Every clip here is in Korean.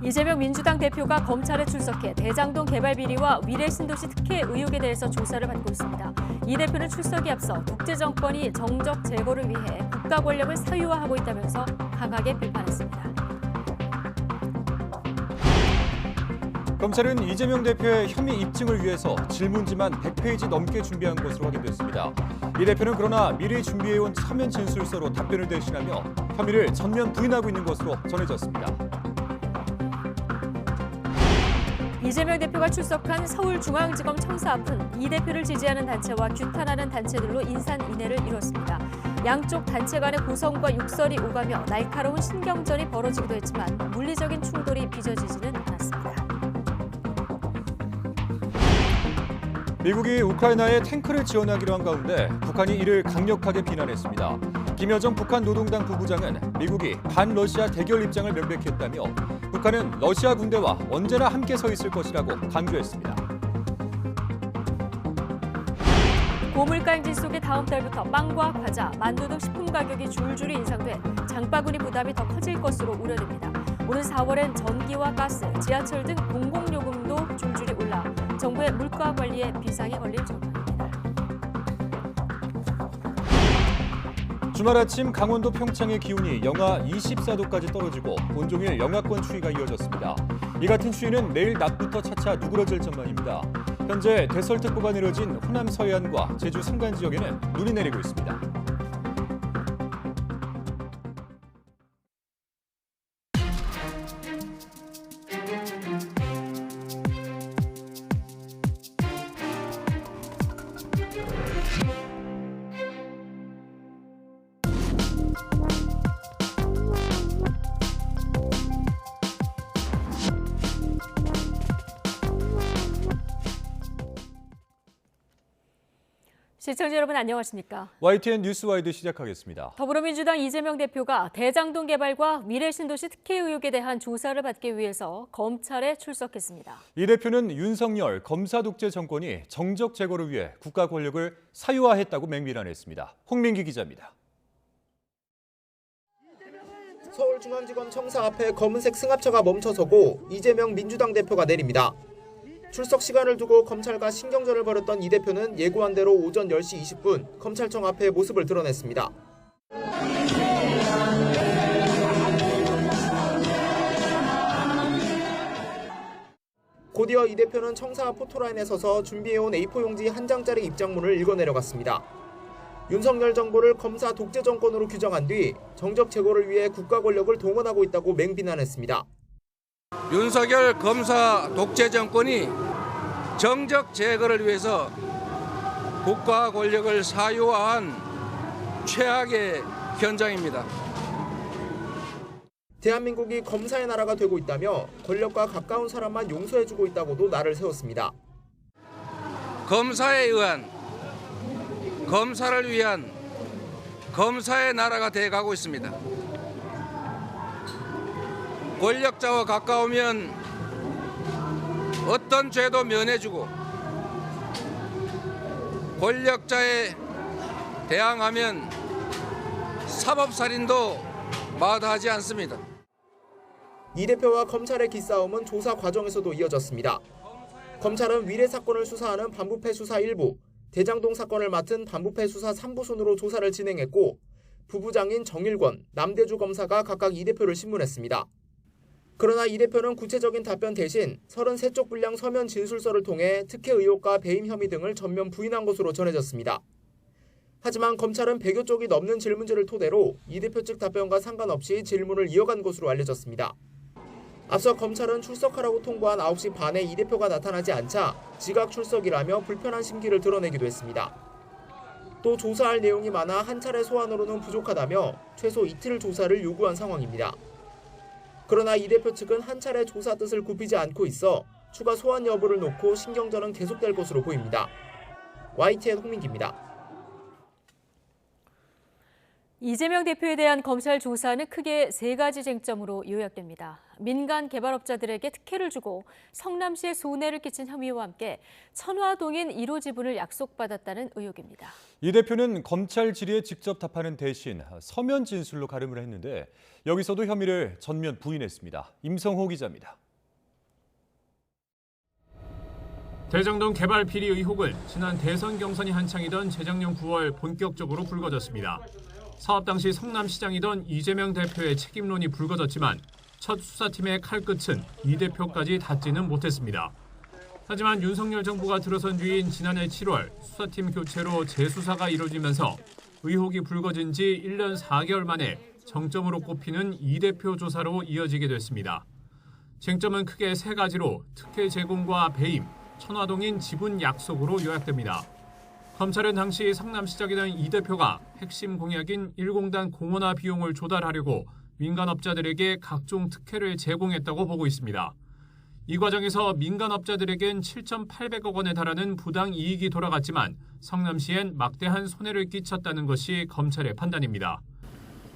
이재명 민주당 대표가 검찰에 출석해 대장동 개발 비리와 위례 신도시 특혜 의혹에 대해서 조사를 받고 있습니다. 이 대표는 출석에 앞서 독재 정권이 정적 제거를 위해 국가 권력을 사유화하고 있다면서 강하게 비판했습니다. 검찰은 이재명 대표의 혐의 입증을 위해서 질문지만 100페이지 넘게 준비한 것으로 확인됐습니다. 이 대표는 그러나 미리 준비해온 서면 진술서로 답변을 대신하며 혐의를 전면 부인하고 있는 것으로 전해졌습니다. 이재명 대표가 출석한 서울중앙지검 청사 앞은 이 대표를 지지하는 단체와 규탄하는 단체들로 인산인해를 이뤘습니다. 양쪽 단체 간의 고성과 욕설이 오가며 날카로운 신경전이 벌어지기도 했지만 물리적인 충돌이 빚어지지는 않았습니다. 미국이 우크라이나에 탱크를 지원하기로 한 가운데 북한이 이를 강력하게 비난했습니다. 김여정 북한 노동당 부부장은 미국이 반러시아 대결 입장을 명백히 했다며 북한은 러시아 군대와 언제나 함께 서 있을 것이라고 강조했습니다. 고물가 행진 속에 다음 달부터 빵과 과자, 만두 등 식품 가격이 줄줄이 인상돼 장바구니 부담이 더 커질 것으로 우려됩니다. 오는 4월엔 전기와 가스, 지하철 등 공공요금도 줄줄이 올라 정부의 물가 관리에 비상이 걸릴 전망입니다. 주말 아침 강원도 평창의 기온이 영하 24도까지 떨어지고 온종일 영하권 추위가 이어졌습니다. 이 같은 추위는 내일 낮부터 차차 누그러질 전망입니다. 현재 대설특보가 내려진 호남 서해안과 제주 산간 지역에는 눈이 내리고 있습니다. 시청자 여러분 안녕하십니까? YTN 뉴스와이드 시작하겠습니다. 더불어민주당 이재명 대표가 대장동 개발과 위례 신도시 특혜 의혹에 대한 조사를 받기 위해서 검찰에 출석했습니다. 이 대표는 윤석열 검사 독재 정권이 정적 제거를 위해 국가 권력을 사유화했다고 맹비난했습니다. 홍민기 기자입니다. 서울중앙지검 청사 앞에 검은색 승합차가 멈춰서고 이재명 민주당 대표가 내립니다. 출석 시간을 두고 검찰과 신경전을 벌였던 이 대표는 예고한 대로 오전 10시 20분 검찰청 앞에 모습을 드러냈습니다. 곧이어 이 대표는 청사 포토라인에 서서 준비해온 A4 용지 한 장짜리 입장문을 읽어내려갔습니다. 윤석열 정부를 검사 독재 정권으로 규정한 뒤 정적 제거를 위해 국가 권력을 동원하고 있다고 맹비난했습니다. 윤석열 검사 독재 정권이 정적 제거를 위해서 국가 권력을 사유화한 최악의 현장입니다. 대한민국이 검사의 나라가 되고 있다며 권력과 가까운 사람만 용서해주고 있다고도 날을 세웠습니다. 검사에 의한, 검사를 위한 검사의 나라가 돼가고 있습니다. 권력자와 가까우면 어떤 죄도 면해주고 권력자에 대항하면 사법살인도 마다하지 않습니다. 이 대표와 검찰의 기싸움은 조사 과정에서도 이어졌습니다. 검찰은 위례 사건을 수사하는 반부패 수사 1부, 대장동 사건을 맡은 반부패 수사 3부 순으로 조사를 진행했고 부부장인 정일권, 남대주 검사가 각각 이 대표를 신문했습니다. 그러나 이 대표는 구체적인 답변 대신 33쪽 분량 서면 진술서를 통해 특혜 의혹과 배임 혐의 등을 전면 부인한 것으로 전해졌습니다. 하지만 검찰은 100여 쪽이 넘는 질문지를 토대로 이 대표 측 답변과 상관없이 질문을 이어간 것으로 알려졌습니다. 앞서 검찰은 출석하라고 통보한 9시 반에 이 대표가 나타나지 않자 지각 출석이라며 불편한 심기를 드러내기도 했습니다. 또 조사할 내용이 많아 한 차례 소환으로는 부족하다며 최소 이틀 조사를 요구한 상황입니다. 그러나 이 대표 측은 한 차례 조사 뜻을 굽히지 않고 있어 추가 소환 여부를 놓고 신경전은 계속될 것으로 보입니다. YTN 홍민기입니다. 이재명 대표에 대한 검찰 조사는 크게 세 가지 쟁점으로 요약됩니다. 민간 개발업자들에게 특혜를 주고 성남시에 손해를 끼친 혐의와 함께 천화동인 1호 지분을 약속받았다는 의혹입니다. 이 대표는 검찰 질의에 직접 답하는 대신 서면 진술로 가름을 했는데 여기서도 혐의를 전면 부인했습니다. 임성호 기자입니다. 대장동 개발 비리 의혹은 지난 대선 경선이 한창이던 재작년 9월 본격적으로 불거졌습니다. 사업 당시 성남시장이던 이재명 대표의 책임론이 불거졌지만 첫 수사팀의 칼끝은 이 대표까지 닿지는 못했습니다. 하지만 윤석열 정부가 들어선 뒤인 지난해 7월 수사팀 교체로 재수사가 이루어지면서 의혹이 불거진 지 1년 4개월 만에 정점으로 꼽히는 이 대표 조사로 이어지게 됐습니다. 쟁점은 크게 세 가지로 특혜 제공과 배임, 천화동인 지분 약속으로 요약됩니다. 검찰은 당시 성남시장이던 이 대표가 핵심 공약인 1공단 공원화 비용을 조달하려고 민간업자들에게 각종 특혜를 제공했다고 보고 있습니다. 이 과정에서 민간업자들에겐 7,800억 원에 달하는 부당 이익이 돌아갔지만 성남시엔 막대한 손해를 끼쳤다는 것이 검찰의 판단입니다.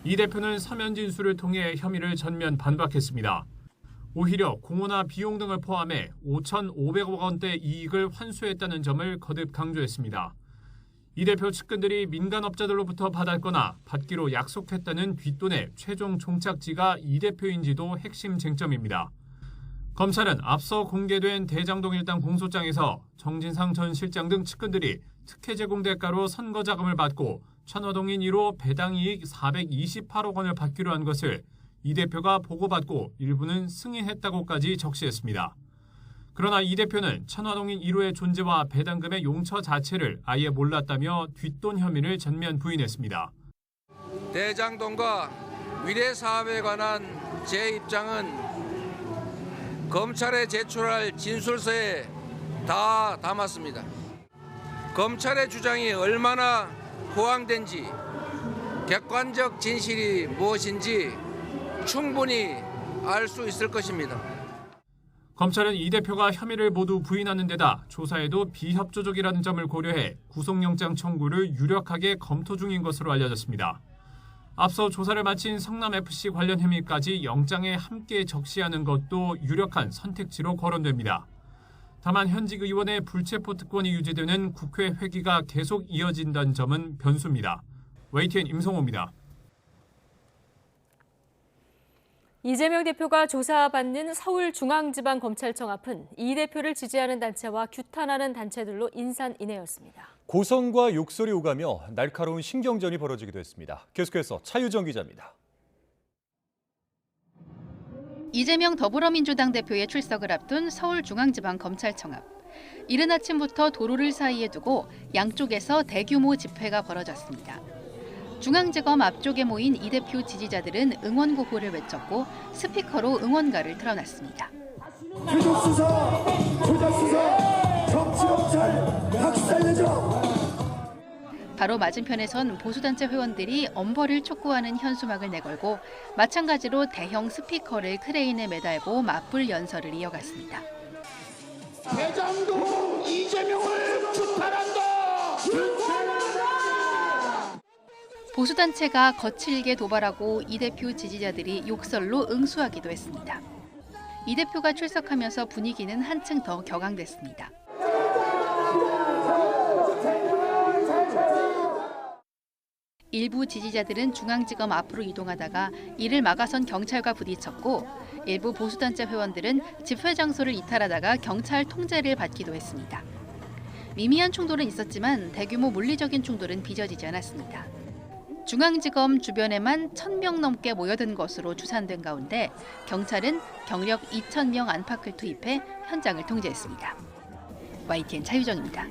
이 대표는 서면 진술을 통해 혐의를 전면 반박했습니다. 오히려 공원화 비용 등을 포함해 5,500억 원대 이익을 환수했다는 점을 거듭 강조했습니다. 이 대표 측근들이 민간업자들로부터 받았거나 받기로 약속했다는 뒷돈의 최종 종착지가 이 대표인지도 핵심 쟁점입니다. 검찰은 앞서 공개된 대장동 일당 공소장에서 정진상 전 실장 등 측근들이 특혜 제공 대가로 선거 자금을 받고 천화동인 1호 배당 이익 428억 원을 받기로 한 것을 이 대표가 보고받고 일부는 승인했다고까지 적시했습니다. 그러나 이 대표는 천화동인 1호의 존재와 배당금의 용처 자체를 아예 몰랐다며 뒷돈 혐의를 전면 부인했습니다. 대장동과 위례 사업에 관한 제 입장은 검찰에 제출할 진술서에 다 담았습니다. 검찰의 주장이 얼마나 호황된지 객관적 진실이 무엇인지 충분히 알 수 있을 것입니다. 검찰은 이 대표가 혐의를 모두 부인하는 데다 조사에도 비협조적이라는 점을 고려해 구속영장 청구를 유력하게 검토 중인 것으로 알려졌습니다. 앞서 조사를 마친 성남FC 관련 혐의까지 영장에 함께 적시하는 것도 유력한 선택지로 거론됩니다. 다만 현직 의원의 불체포 특권이 유지되는 국회 회기가 계속 이어진다는 점은 변수입니다. YTN 임성호입니다. 이재명 대표가 조사받는 서울중앙지방검찰청 앞은 이 대표를 지지하는 단체와 규탄하는 단체들로 인산인해였습니다. 고성과 욕설이 오가며 날카로운 신경전이 벌어지기도 했습니다. 계속해서 차유정 기자입니다. 이재명 더불어민주당 대표의 출석을 앞둔 서울중앙지방검찰청 앞. 이른 아침부터 도로를 사이에 두고 양쪽에서 대규모 집회가 벌어졌습니다. 중앙지검 앞쪽에 모인 이 대표 지지자들은 응원 구호를 외쳤고 스피커로 응원가를 틀어놨습니다. 조작수사, 정치검찰 박살내자. 바로 맞은편에선 보수단체 회원들이 엄벌을 촉구하는 현수막을 내걸고 마찬가지로 대형 스피커를 크레인에 매달고 맞불 연설을 이어갔습니다. 대장동 이재명을 규탄한다. 보수단체가 거칠게 도발하고 이 대표 지지자들이 욕설로 응수하기도 했습니다. 이 대표가 출석하면서 분위기는 한층 더 격앙됐습니다. 일부 지지자들은 중앙지검 앞으로 이동하다가 이를 막아선 경찰과 부딪혔고 일부 보수단체 회원들은 집회 장소를 이탈하다가 경찰 통제를 받기도 했습니다. 미미한 충돌은 있었지만 대규모 물리적인 충돌은 빚어지지 않았습니다. 중앙지검 주변에만 1,000명 넘게 모여든 것으로 추산된 가운데 경찰은 경력 2,000명 안팎을 투입해 현장을 통제했습니다. YTN 차유정입니다.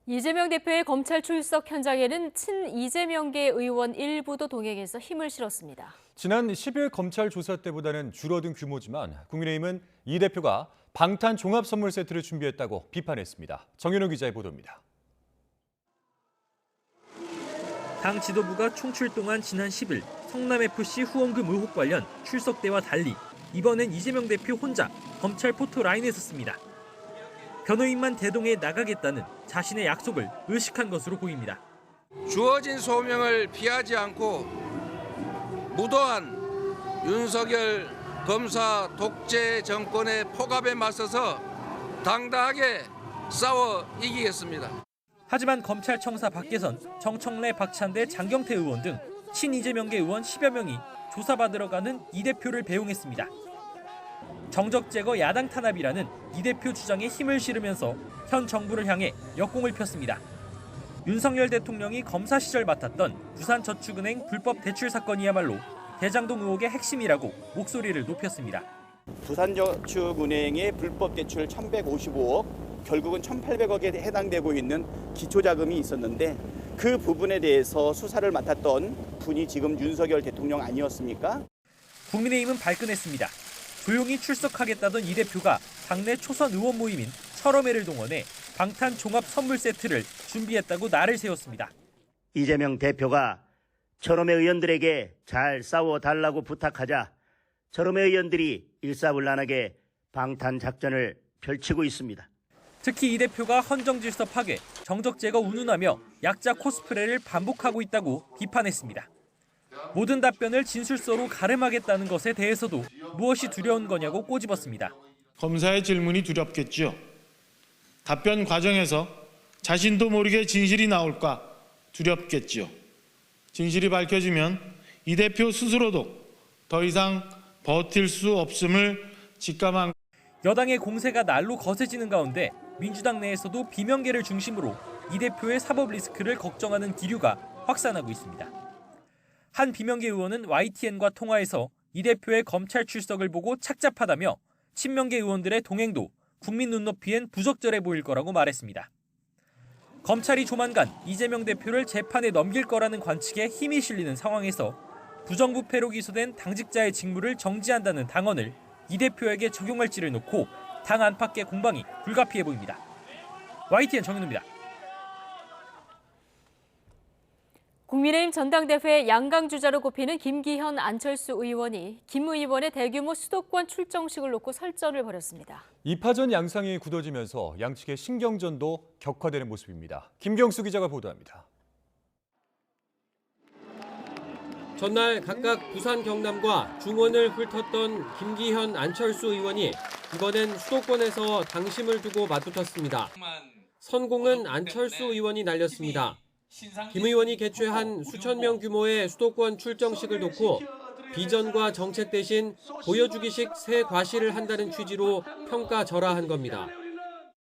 이재명 대표의 검찰 출석 현장에는 친이재명계 의원 일부도 동행해서 힘을 실었습니다. 지난 10일 검찰 조사 때보다는 줄어든 규모지만 국민의힘은 이 대표가 방탄 종합 선물 세트를 준비했다고 비판했습니다. 정현우 기자의 보도입니다. 당 지도부가 총출동한 지난 10일 성남FC 후원금 의혹 관련 출석 때와 달리 이번엔 이재명 대표 혼자 검찰 포토라인에 섰습니다. 변호인만 대동해 나가겠다는 자신의 약속을 의식한 것으로 보입니다. 주어진 소명을 피하지 않고 무도한 윤석열 검사 독재 정권의 폭압에 맞서서 당당하게 싸워 이기겠습니다. 하지만 검찰청사 밖에선 정청래, 박찬대, 장경태 의원 등 친이재명계 의원 10여 명이 조사받으러 가는 이 대표를 배웅했습니다. 정적 제거 야당 탄압이라는 이 대표 주장에 힘을 실으면서 현 정부를 향해 역공을 폈습니다. 윤석열 대통령이 검사 시절 맡았던 부산저축은행 불법 대출 사건이야말로 대장동 의혹의 핵심이라고 목소리를 높였습니다. 부산저축은행의 불법 대출 1,155억, 결국은 1,800억에 해당되고 있는 기초자금이 있었는데 그 부분에 대해서 수사를 맡았던 분이 지금 윤석열 대통령 아니었습니까? 국민의힘은 발끈했습니다. 조용히 출석하겠다던 이 대표가 당내 초선 의원 모임인 철험회를 동원해 방탄 종합 선물 세트를 준비했다고 날을 세웠습니다. 이재명 대표가 철험회 의원들에게 잘 싸워달라고 부탁하자 철험회 의원들이 일사불란하게 방탄 작전을 펼치고 있습니다. 특히 이 대표가 헌정질서 파괴, 정적 제거 운운하며 약자 코스프레를 반복하고 있다고 비판했습니다. 모든 답변을 진술서로 가름하겠다는 것에 대해서도 무엇이 두려운 거냐고 꼬집었습니다. 검사의 질문이 두렵겠죠. 답변 과정에서 자신도 모르게 진실이 나올까 두렵겠죠. 진실이 밝혀지면 이 대표 스스로도 더 이상 버틸 수 없음을 직감한. 여당의 공세가 날로 거세지는 가운데 민주당 내에서도 비명계를 중심으로 이 대표의 사법 리스크를 걱정하는 기류가 확산하고 있습니다. 한 비명계 의원은 YTN과 통화에서 이 대표의 검찰 출석을 보고 착잡하다며 친명계 의원들의 동행도 국민 눈높이엔 부적절해 보일 거라고 말했습니다. 검찰이 조만간 이재명 대표를 재판에 넘길 거라는 관측에 힘이 실리는 상황에서 부정부패로 기소된 당직자의 직무를 정지한다는 당언을 이 대표에게 적용할지를 놓고 당 안팎의 공방이 불가피해 보입니다. YTN 정현우입니다. 국민의힘 전당대회 양강 주자로 꼽히는 김기현, 안철수 의원이 김 의원의 대규모 수도권 출정식을 놓고 설전을 벌였습니다. 2파전 양상이 굳어지면서 양측의 신경전도 격화되는 모습입니다. 김경수 기자가 보도합니다. 전날 각각 부산, 경남과 중원을 훑었던 김기현, 안철수 의원이 이번엔 수도권에서 당심을 두고 맞붙었습니다. 선공은 안철수 의원이 날렸습니다. 김 의원이 개최한 수천 명 규모의 수도권 출정식을 놓고 비전과 정책 대신 보여주기식 새 과시를 한다는 취지로 평가절하한 겁니다.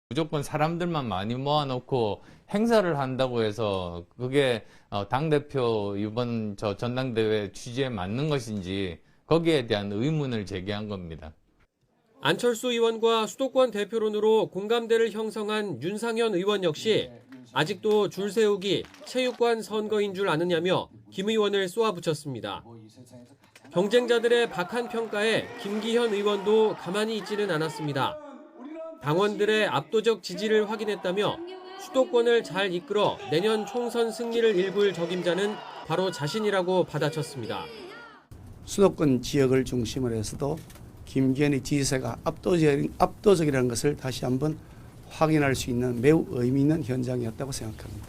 무조건 사람들만 많이 모아놓고 행사를 한다고 해서 그게 당대표 이번 전당대회 취지에 맞는 것인지 거기에 대한 의문을 제기한 겁니다. 안철수 의원과 수도권 대표론으로 공감대를 형성한 윤상현 의원 역시 아직도 줄 세우기 체육관 선거인 줄 아느냐며 김 의원을 쏘아붙였습니다. 경쟁자들의 박한 평가에 김기현 의원도 가만히 있지는 않았습니다. 당원들의 압도적 지지를 확인했다며 수도권을 잘 이끌어 내년 총선 승리를 일굴 적임자는 바로 자신이라고 받아쳤습니다. 수도권 지역을 중심으로 해서도 김기현의 지지세가 압도적이라는 것을 다시 한번 확인할 수 있는 매우 의미 있는 현장이었다고 생각합니다.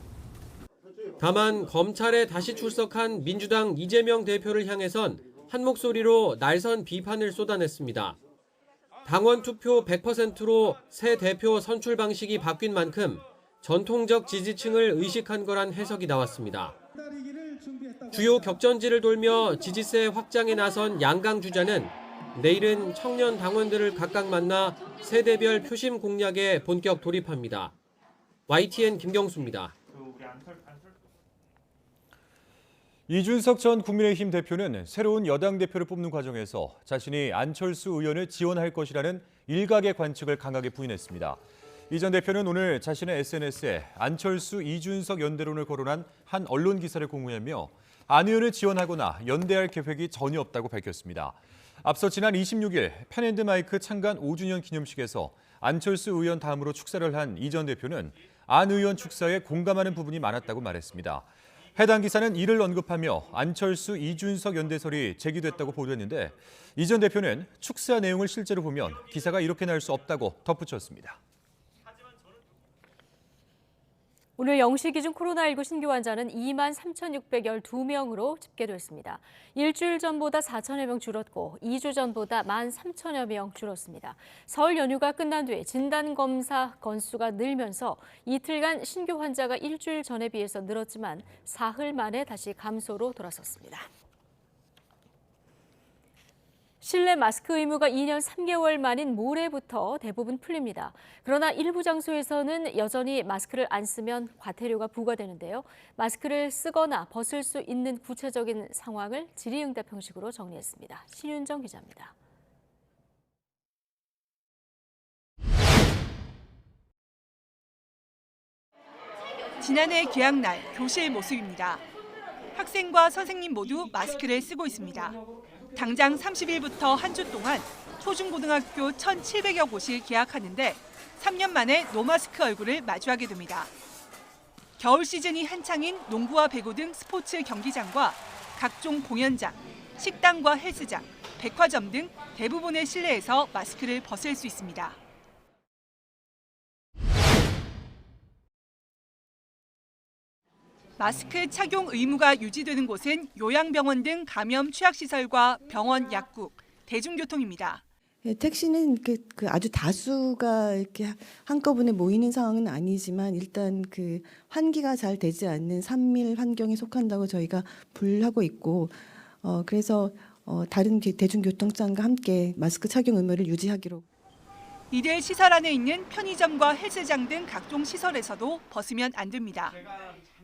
다만 검찰에 다시 출석한 민주당 이재명 대표를 향해선 한 목소리로 날선 비판을 쏟아냈습니다. 당원 투표 100%로 새 대표 선출 방식이 바뀐 만큼 전통적 지지층을 의식한 거란 해석이 나왔습니다. 주요 격전지를 돌며 지지세 확장에 나선 양강 주자는 내일은 청년 당원들을 각각 만나 세대별 표심 공략에 본격 돌입합니다. YTN 김경수입니다. 이준석 전 국민의힘 대표는 새로운 여당 대표를 뽑는 과정에서 자신이 안철수 의원을 지원할 것이라는 일각의 관측을 강하게 부인했습니다. 이 전 대표는 오늘 자신의 SNS에 안철수, 이준석 연대론을 거론한 한 언론 기사를 공유하며 안 의원을 지원하거나 연대할 계획이 전혀 없다고 밝혔습니다. 앞서 지난 26일 펜앤드마이크 창간 5주년 기념식에서 안철수 의원 다음으로 축사를 한 이 전 대표는 안 의원 축사에 공감하는 부분이 많았다고 말했습니다. 해당 기사는 이를 언급하며 안철수, 이준석 연대설이 제기됐다고 보도했는데 이 전 대표는 축사 내용을 실제로 보면 기사가 이렇게 날 수 없다고 덧붙였습니다. 오늘 0시 기준 코로나19 신규 환자는 23,612명으로 집계됐습니다. 일주일 전보다 4천여 명 줄었고 2주 전보다 13,000여 명 줄었습니다. 설 연휴가 끝난 뒤 진단검사 건수가 늘면서 이틀간 신규 환자가 일주일 전에 비해서 늘었지만 사흘 만에 다시 감소로 돌아섰습니다. 실내 마스크 의무가 2년 3개월 만인 모레부터 대부분 풀립니다. 그러나 일부 장소에서는 여전히 마스크를 안 쓰면 과태료가 부과되는데요. 마스크를 쓰거나 벗을 수 있는 구체적인 상황을 질의응답 형식으로 정리했습니다. 신윤정 기자입니다. 지난해 개학날 교실 모습입니다. 학생과 선생님 모두 마스크를 쓰고 있습니다. 당장 30일부터 한 주 동안 초중고등학교 1,700여 곳이 개학하는데 3년 만에 노마스크 얼굴을 마주하게 됩니다. 겨울 시즌이 한창인 농구와 배구 등 스포츠 경기장과 각종 공연장, 식당과 헬스장, 백화점 등 대부분의 실내에서 마스크를 벗을 수 있습니다. 마스크 착용 의무가 유지되는 곳은 요양병원 등 감염 취약시설과 병원, 약국, 대중교통입니다. 택시는 아주 다수가 이렇게 한꺼번에 모이는 상황은 아니지만 일단 환기가 잘 되지 않는 산밀 환경에 속한다고 저희가 분류하고 있고 그래서 다른 대중교통장과 함께 마스크 착용 의무를 유지하기로. 이들 시설 안에 있는 편의점과 헬스장 등 각종 시설에서도 벗으면 안 됩니다.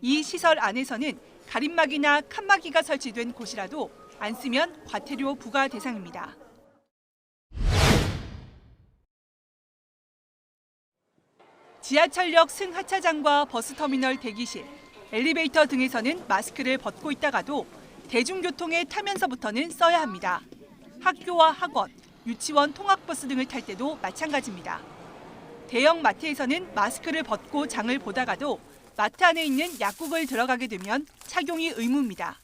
이 시설 안에서는 가림막이나 칸막이가 설치된 곳이라도 안 쓰면 과태료 부과 대상입니다. 지하철역 승하차장과 버스터미널 대기실, 엘리베이터 등에서는 마스크를 벗고 있다가도 대중교통에 타면서부터는 써야 합니다. 학교와 학원, 유치원 통학버스 등을 탈 때도 마찬가지입니다. 대형 마트에서는 마스크를 벗고 장을 보다가도 마트 안에 있는 약국을 들어가게 되면 착용이 의무입니다.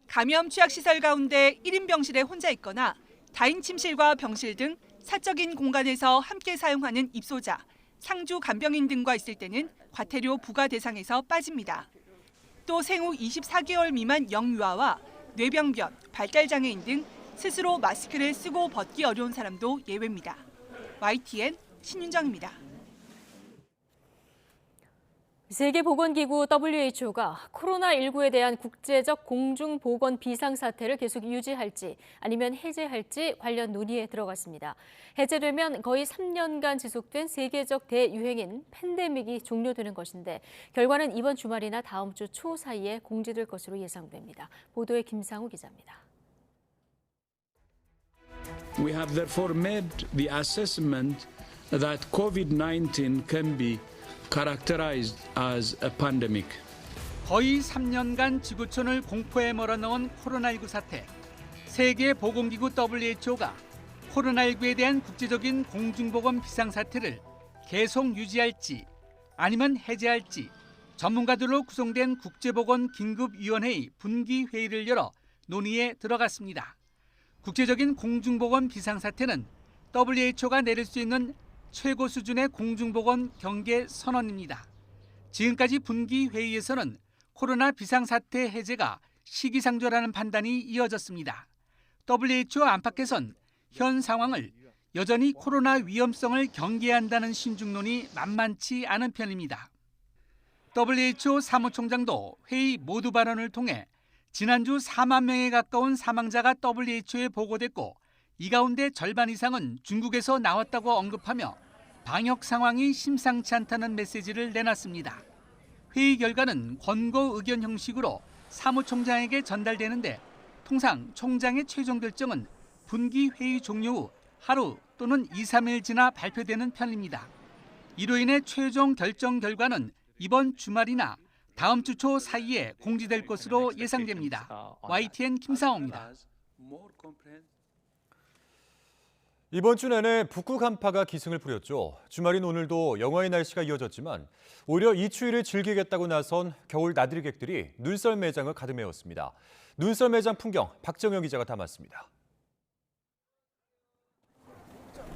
감염 취약시설 가운데 1인 병실에 혼자 있거나 다인 침실과 병실 등 사적인 공간에서 함께 사용하는 입소자, 상주 간병인 등과 있을 때는 과태료 부과 대상에서 빠집니다. 또 생후 24개월 미만 영유아와 뇌병변, 발달장애인 등 스스로 마스크를 쓰고 벗기 어려운 사람도 예외입니다. YTN 신윤정입니다. 세계보건기구 WHO가 코로나19에 대한 국제적 공중보건 비상사태를 계속 유지할지 아니면 해제할지 관련 논의에 들어갔습니다. 해제되면 거의 3년간 지속된 세계적 대유행인 팬데믹이 종료되는 것인데 결과는 이번 주말이나 다음 주 초 사이에 공지될 것으로 예상됩니다. 보도에 김상우 기자입니다. We have therefore made the assessment that COVID-19 can be characterized as a pandemic. 거의 3년간 지구촌을 공포에 몰아넣은 코로나19 사태. 세계보건기구 WHO가 코로나19에 대한 국제적인 공중보건 비상사태를 계속 유지할지 아니면 해제할지 전문가들로 구성된 국제보건 긴급위원회의 분기회의를 열어 논의에 들어갔습니다. 국제적인 공중보건 비상사태는 WHO가 내릴 수 있는 최고 수준의 공중보건 경계 선언입니다. 지금까지 분기회의에서는 코로나 비상사태 해제가 시기상조라는 판단이 이어졌습니다. WHO 안팎에선 현 상황을 여전히 코로나 위험성을 경계해야 한다는 신중론이 만만치 않은 편입니다. WHO 사무총장도 회의 모두 발언을 통해 지난주 4만 명에 가까운 사망자가 WHO에 보고됐고 이 가운데 절반 이상은 중국에서 나왔다고 언급하며 방역 상황이 심상치 않다는 메시지를 내놨습니다. 회의 결과는 권고 의견 형식으로 사무총장에게 전달되는데 통상 총장의 최종 결정은 분기 회의 종료 후 하루 또는 2, 3일 지나 발표되는 편입니다. 이로 인해 최종 결정 결과는 이번 주말이나 다음 주 초 사이에 공지될 것으로 예상됩니다. YTN 김상호입니다. 이번 주 내내 북극 한파가 기승을 부렸죠. 주말인 오늘도 영하의 날씨가 이어졌지만 오히려 이 추위를 즐기겠다고 나선 겨울 나들이객들이 눈썰 매장을 가득 메웠습니다. 눈썰 매장 풍경 박정영 기자가 담았습니다.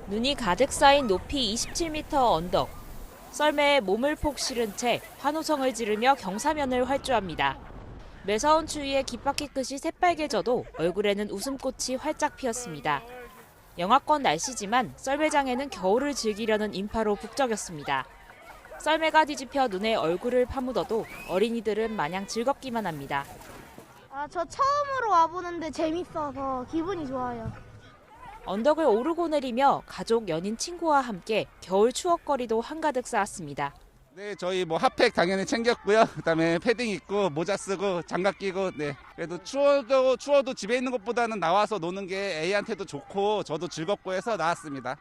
눈이 가득 쌓인 높이 27m 언덕. 썰매에 몸을 폭 실은 채 환호성을 지르며 경사면을 활주합니다. 매서운 추위에 깃바퀴 끝이 새빨개져도 얼굴에는 웃음꽃이 활짝 피었습니다. 영하권 날씨지만 썰매장에는 겨울을 즐기려는 인파로 북적였습니다. 썰매가 뒤집혀 눈에 얼굴을 파묻어도 어린이들은 마냥 즐겁기만 합니다. 저 처음으로 와보는데 재밌어서 기분이 좋아요. 언덕을 오르고 내리며 가족, 연인, 친구와 함께 겨울 추억거리도 한가득 쌓았습니다. 네, 저희 핫팩 당연히 챙겼고요. 그다음에 패딩 입고 모자 쓰고 장갑 끼고 네. 그래도 추워도 집에 있는 것보다는 나와서 노는 게 애한테도 좋고 저도 즐겁고 해서 나왔습니다.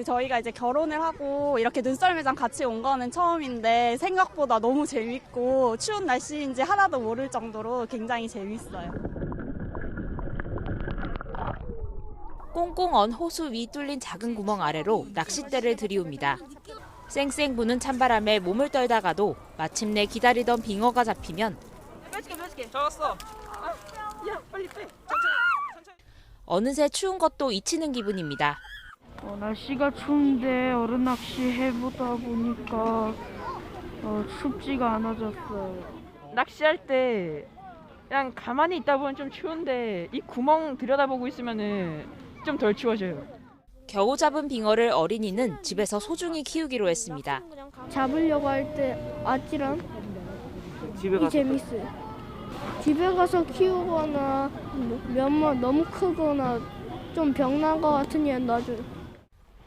저희가 이제 결혼을 하고 이렇게 눈썰매장 같이 온 거는 처음인데 생각보다 너무 재밌고 추운 날씨인지 하나도 모를 정도로 굉장히 재밌어요. 꽁꽁 언 호수 위 뚫린 작은 구멍 아래로 낚싯대를 들이웁니다. 쌩쌩 부는 찬바람에 몸을 떨다가도 마침내 기다리던 빙어가 잡히면 몇 개? 잡았어. 야, 빨리 빼. 어느새 추운 것도 잊히는 기분입니다. 날씨가 추운데 어른 낚시 해보다 보니까 춥지가 않아졌어요. 낚시할 때 그냥 가만히 있다 보면 좀 추운데 이 구멍 들여다보고 있으면은 좀 덜 추워져요. 겨우 잡은 빙어를 어린이는 집에서 소중히 키우기로 했습니다. 잡으려고 할 때 아찔한 이 재밌어요. 집에 가서 키우거나 몇만 너무 크거나 좀 병난 것 같은 애는 놔줘요.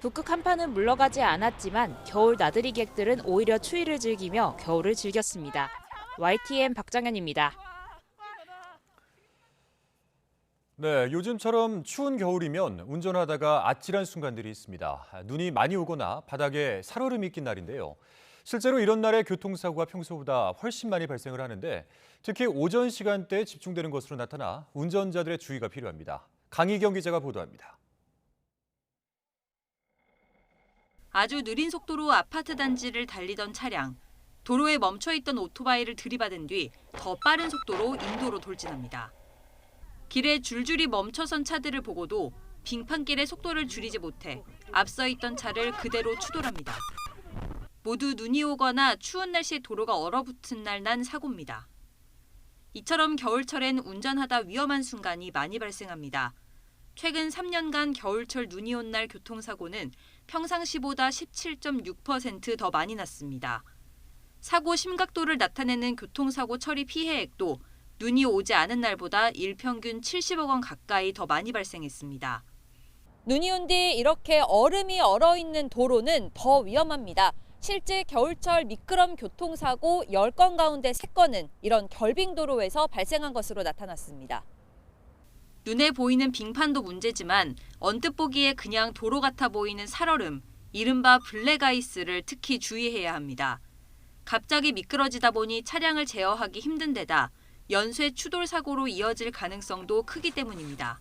북극 한파는 물러가지 않았지만 겨울 나들이객들은 오히려 추위를 즐기며 겨울을 즐겼습니다. YTN 박정현입니다. 네, 요즘처럼 추운 겨울이면 운전하다가 아찔한 순간들이 있습니다. 눈이 많이 오거나 바닥에 살얼음이 낀 날인데요. 실제로 이런 날에 교통사고가 평소보다 훨씬 많이 발생을 하는데 특히 오전 시간대에 집중되는 것으로 나타나 운전자들의 주의가 필요합니다. 강희경 기자가 보도합니다. 아주 느린 속도로 아파트 단지를 달리던 차량. 도로에 멈춰있던 오토바이를 들이받은 뒤 더 빠른 속도로 인도로 돌진합니다. 길에 줄줄이 멈춰선 차들을 보고도 빙판길의 속도를 줄이지 못해 앞서 있던 차를 그대로 추돌합니다. 모두 눈이 오거나 추운 날씨에 도로가 얼어붙은 날 난 사고입니다. 이처럼 겨울철엔 운전하다 위험한 순간이 많이 발생합니다. 최근 3년간 겨울철 눈이 온 날 교통사고는 평상시보다 17.6% 더 많이 났습니다. 사고 심각도를 나타내는 교통사고 처리 피해액도 눈이 오지 않은 날보다 일평균 70억 원 가까이 더 많이 발생했습니다. 눈이 온 뒤 이렇게 얼음이 얼어있는 도로는 더 위험합니다. 실제 겨울철 미끄럼 교통사고 10건 가운데 3건은 이런 결빙도로에서 발생한 것으로 나타났습니다. 눈에 보이는 빙판도 문제지만 언뜻 보기에 그냥 도로 같아 보이는 살얼음, 이른바 블랙아이스를 특히 주의해야 합니다. 갑자기 미끄러지다 보니 차량을 제어하기 힘든 데다 연쇄 추돌 사고로 이어질 가능성도 크기 때문입니다.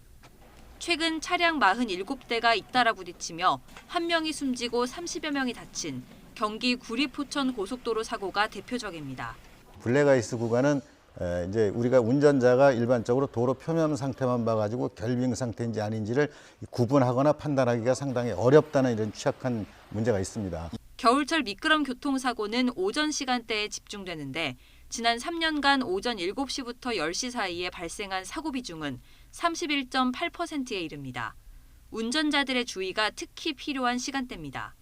최근 차량 47대가 잇따라 부딪히며 1명이 숨지고 30여 명이 다친 경기 구리 포천 고속도로 사고가 대표적입니다. 블랙아이스 구간은 이제 우리가 운전자가 일반적으로 도로 표면 상태만 봐가지고 결빙 상태인지 아닌지를 구분하거나 판단하기가 상당히 어렵다는 이런 취약한 문제가 있습니다. 겨울철 미끄럼 교통사고는 오전 시간대에 집중되는데 지난 3년간 오전 7시부터 10시 사이에 발생한 사고 비중은 31.8%에 이릅니다. 운전자들의 주의가 특히 필요한 시간대입니다.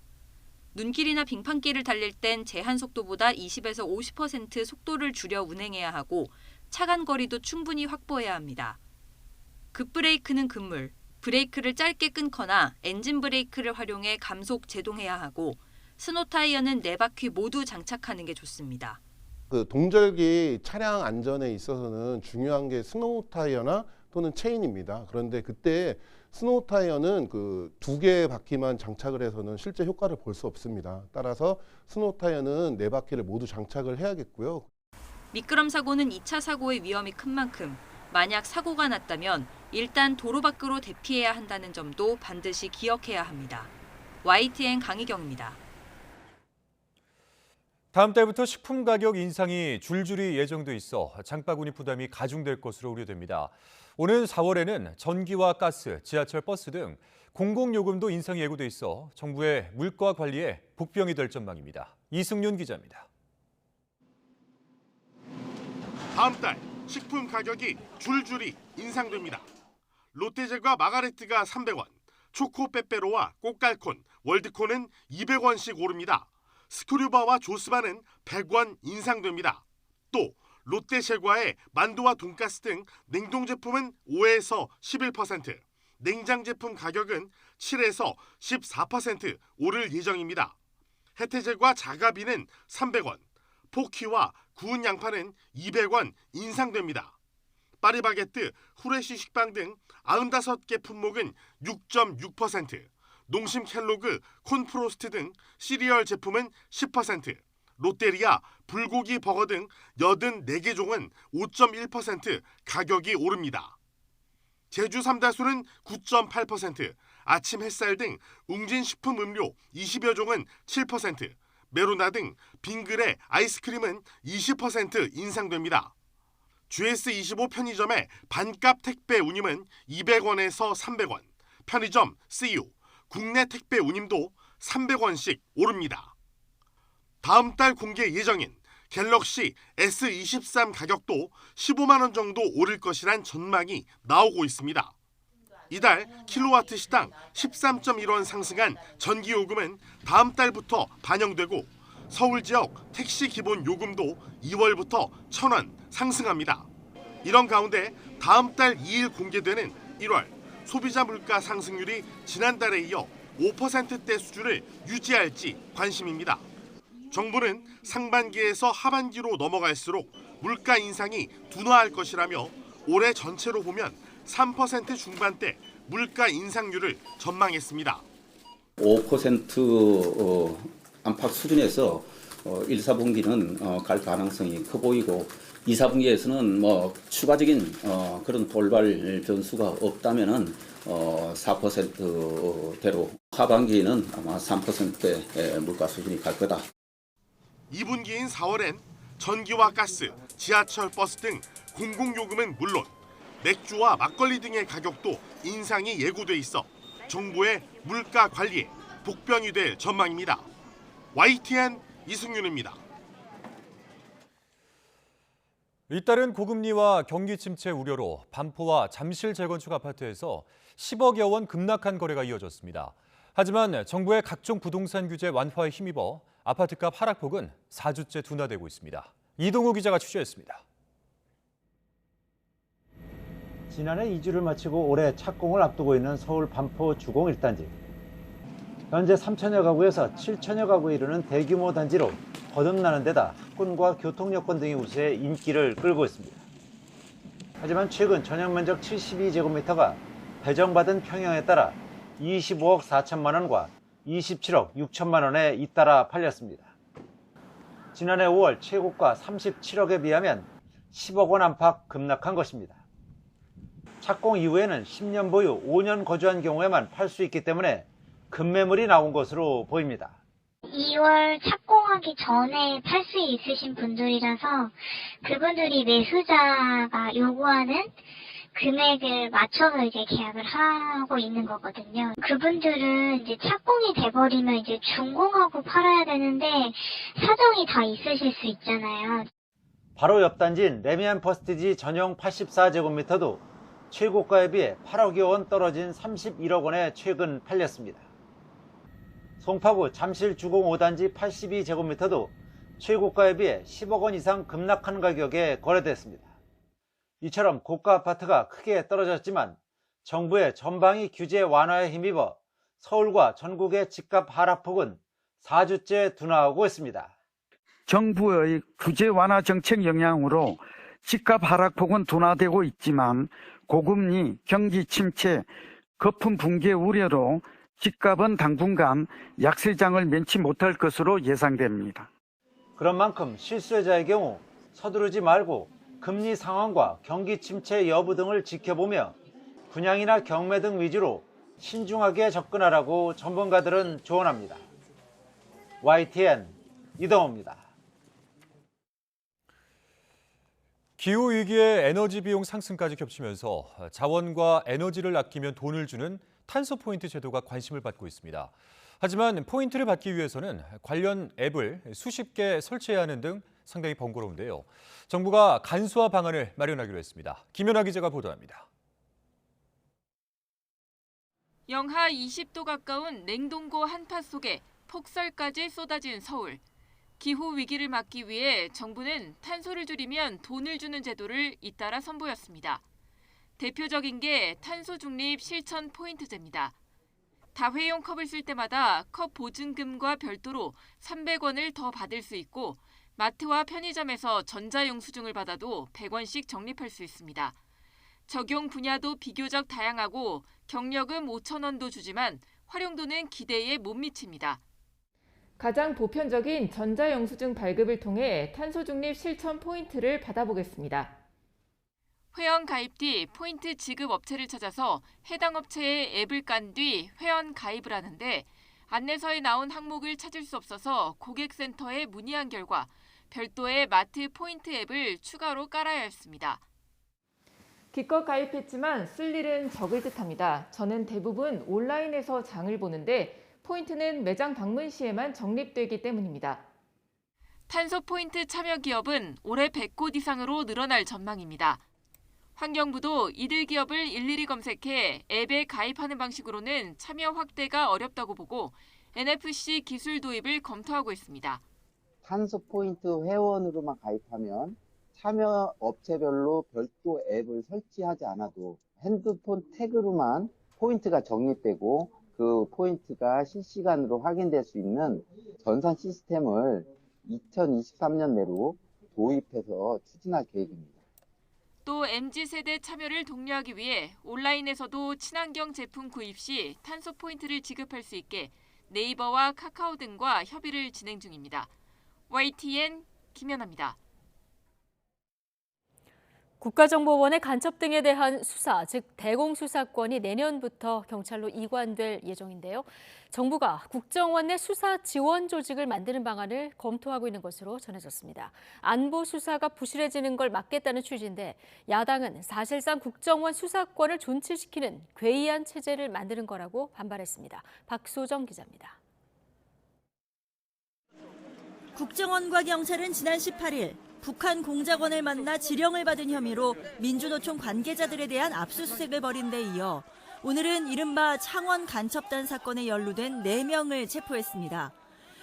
눈길이나 빙판길을 달릴 땐 제한 속도보다 20에서 50% 속도를 줄여 운행해야 하고 차간 거리도 충분히 확보해야 합니다. 급브레이크는 급물, 브레이크를 짧게 끊거나 엔진 브레이크를 활용해 감속 제동해야 하고 스노 타이어는 4바퀴 모두 장착하는 게 좋습니다. 동절기 차량 안전에 있어서는 중요한 게 스노우 타이어나 또는 체인입니다. 그런데 그때 스노우 타이어는 그 2개의 바퀴만 장착을 해서는 실제 효과를 볼 수 없습니다. 따라서 스노우 타이어는 4바퀴를 모두 장착을 해야겠고요. 미끄럼 사고는 2차 사고의 위험이 큰 만큼 만약 사고가 났다면 일단 도로 밖으로 대피해야 한다는 점도 반드시 기억해야 합니다. YTN 강희경입니다. 다음 달부터 식품 가격 인상이 줄줄이 예정돼 있어 장바구니 부담이 가중될 것으로 우려됩니다. 오는 4월에는 전기와 가스, 지하철, 버스 등 공공요금도 인상이 예고돼 있어 정부의 물가 관리에 복병이 될 전망입니다. 이승윤 기자입니다. 다음 달 식품 가격이 줄줄이 인상됩니다. 롯데젤과 마가레트가 300원, 초코 빼빼로와 꽃갈콘, 월드콘은 200원씩 오릅니다. 스크류바와 조스바는 100원 인상됩니다. 또 롯데젤과의 만두와 돈가스 등 냉동 제품은 5에서 11%, 냉장 제품 가격은 7에서 14% 오를 예정입니다. 혜태젤과 자가비는 300원, 포키와 구운 양파는 200원 인상됩니다. 파리바게뜨, 후레쉬 식빵 등 95개 품목은 6.6%, 농심 켈로그, 콘프로스트 등 시리얼 제품은 10%, 롯데리아, 불고기 버거 등 84개 종은 5.1% 가격이 오릅니다. 제주 삼다수는 9.8%, 아침 햇살 등 웅진 식품 음료 20여 종은 7%, 메로나 등 빙그레 아이스크림은 20% 인상됩니다. GS25 편의점의 반값 택배 운임은 200원에서 300원, 편의점 CU, 국내 택배 운임도 300원씩 오릅니다. 다음 달 공개 예정인 갤럭시 S23 가격도 15만 원 정도 오를 것이란 전망이 나오고 있습니다. 이달 킬로와트 시당 13.1원 상승한 전기요금은 다음 달부터 반영되고 서울 지역 택시 기본 요금도 2월부터 1,000원 상승합니다. 이런 가운데 다음 달 2일 공개되는 1월 소비자 물가 상승률이 지난달에 이어 5%대 수준을 유지할지 관심입니다. 정부는 상반기에서 하반기로 넘어갈수록 물가 인상이 둔화할 것이라며 올해 전체로 보면 3% 중반대 물가 인상률을 전망했습니다. 5% 안팎 수준에서 1, 4분기는 갈 가능성이 커 보이고 2, 4분기에서는 추가적인 그런 돌발 변수가 없다면은 4%대로 하반기에는 아마 3%대 물가 수준이 갈 거다. 2분기인 4월엔 전기와 가스, 지하철, 버스 등 공공요금은 물론 맥주와 막걸리 등의 가격도 인상이 예고돼 있어 정부의 물가 관리에 복병이 될 전망입니다. YTN 이승윤입니다. 잇따른 고금리와 경기 침체 우려로 반포와 잠실 재건축 아파트에서 10억여 원 급락한 거래가 이어졌습니다. 하지만 정부의 각종 부동산 규제 완화에 힘입어 아파트값 하락폭은 4주째 둔화되고 있습니다. 이동우 기자가 취재했습니다. 지난해 2주를 마치고 올해 착공을 앞두고 있는 서울 반포 주공 1단지. 현재 3천여 가구에서 7천여 가구에 이르는 대규모 단지로 거듭나는 데다 학군과 교통 여건 등이 우수해 인기를 끌고 있습니다. 하지만 최근 전용 면적 72제곱미터가 배정받은 평형에 따라 25억 4천만 원과 27억 6천만 원에 잇따라 팔렸습니다. 지난해 5월 최고가 37억에 비하면 10억 원 안팎 급락한 것입니다. 착공 이후에는 10년 보유, 5년 거주한 경우에만 팔 수 있기 때문에 급매물이 나온 것으로 보입니다. 2월 착공하기 전에 팔 수 있으신 분들이라서 그분들이 매수자가 요구하는 금액을 맞춰서 이제 계약을 하고 있는 거거든요. 그분들은 이제 착공이 돼버리면 이제 준공하고 팔아야 되는데 사정이 다 있으실 수 있잖아요. 바로 옆 단지인 레미안 퍼스티지 전용 84제곱미터도 최고가에 비해 8억여 원 떨어진 31억 원에 최근 팔렸습니다. 송파구 잠실 주공 5단지 82제곱미터도 최고가에 비해 10억 원 이상 급락한 가격에 거래됐습니다. 이처럼 고가 아파트가 크게 떨어졌지만 정부의 전방위 규제 완화에 힘입어 서울과 전국의 집값 하락폭은 4주째 둔화하고 있습니다. 정부의 규제 완화 정책 영향으로 집값 하락폭은 둔화되고 있지만 고금리, 경기 침체, 거품 붕괴 우려로 집값은 당분간 약세장을 면치 못할 것으로 예상됩니다. 그런 만큼 실수요자의 경우 서두르지 말고 금리 상황과 경기 침체 여부 등을 지켜보며 분양이나 경매 등 위주로 신중하게 접근하라고 전문가들은 조언합니다. YTN 이동호입니다. 기후위기에 에너지 비용 상승까지 겹치면서 자원과 에너지를 아끼면 돈을 주는 탄소 포인트 제도가 관심을 받고 있습니다. 하지만 포인트를 받기 위해서는 관련 앱을 수십 개 설치해야 하는 등 상당히 번거로운데요. 정부가 간소화 방안을 마련하기로 했습니다. 김연아 기자가 보도합니다. 영하 20도 가까운 냉동고 한파 속에 폭설까지 쏟아진 서울. 기후 위기를 막기 위해 정부는 탄소를 줄이면 돈을 주는 제도를 잇따라 선보였습니다. 대표적인 게 탄소 중립 실천 포인트제입니다. 다회용 컵을 쓸 때마다 컵 보증금과 별도로 300원을 더 받을 수 있고 마트와 편의점에서 전자영수증을 받아도 100원씩 적립할 수 있습니다. 적용 분야도 비교적 다양하고 경력은 5,000원도 주지만 활용도는 기대에 못 미칩니다. 가장 보편적인 전자영수증 발급을 통해 탄소 중립 실천 포인트를 받아보겠습니다. 회원 가입 뒤 포인트 지급 업체를 찾아서 해당 업체에 앱을 깐 뒤 회원 가입을 하는데 안내서에 나온 항목을 찾을 수 없어서 고객센터에 문의한 결과 별도의 마트 포인트 앱을 추가로 깔아야 했습니다. 기껏 가입했지만 쓸 일은 적을 듯합니다. 저는 대부분 온라인에서 장을 보는데 포인트는 매장 방문 시에만 적립되기 때문입니다. 탄소 포인트 참여 기업은 올해 100곳 이상으로 늘어날 전망입니다. 환경부도 이들 기업을 일일이 검색해 앱에 가입하는 방식으로는 참여 확대가 어렵다고 보고 NFC 기술 도입을 검토하고 있습니다. 탄소 포인트 회원으로만 가입하면 참여 업체별로 별도 앱을 설치하지 않아도 핸드폰 태그로만 포인트가 적립되고 그 포인트가 실시간으로 확인될 수 있는 전산 시스템을 2023년 내로 도입해서 추진할 계획입니다. 또 MZ세대 참여를 독려하기 위해 온라인에서도 친환경 제품 구입 시 탄소 포인트를 지급할 수 있게 네이버와 카카오 등과 협의를 진행 중입니다. YTN 김연아입니다. 국가정보원의 간첩 등에 대한 수사, 즉 대공수사권이 내년부터 경찰로 이관될 예정인데요. 정부가 국정원 내 수사 지원 조직을 만드는 방안을 검토하고 있는 것으로 전해졌습니다. 안보 수사가 부실해지는 걸 막겠다는 취지인데 야당은 사실상 국정원 수사권을 존치시키는 괴이한 체제를 만드는 거라고 반발했습니다. 박소정 기자입니다. 국정원과 경찰은 지난 18일 북한 공작원을 만나 지령을 받은 혐의로 민주노총 관계자들에 대한 압수수색을 벌인 데 이어 오늘은 이른바 창원 간첩단 사건에 연루된 4명을 체포했습니다.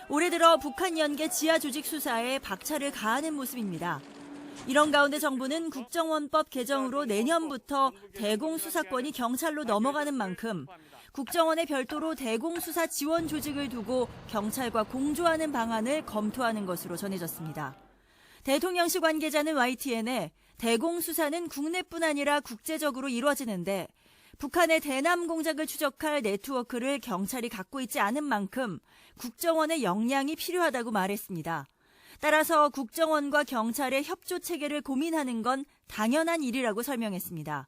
올해 들어 북한 연계 지하 조직 수사에 박차를 가하는 모습입니다. 이런 가운데 정부는 국정원법 개정으로 내년부터 대공수사권이 경찰로 넘어가는 만큼 국정원에 별도로 대공수사 지원 조직을 두고 경찰과 공조하는 방안을 검토하는 것으로 전해졌습니다. 대통령실 관계자는 YTN에 대공수사는 국내뿐 아니라 국제적으로 이루어지는데 북한의 대남 공작을 추적할 네트워크를 경찰이 갖고 있지 않은 만큼 국정원의 역량이 필요하다고 말했습니다. 따라서 국정원과 경찰의 협조 체계를 고민하는 건 당연한 일이라고 설명했습니다.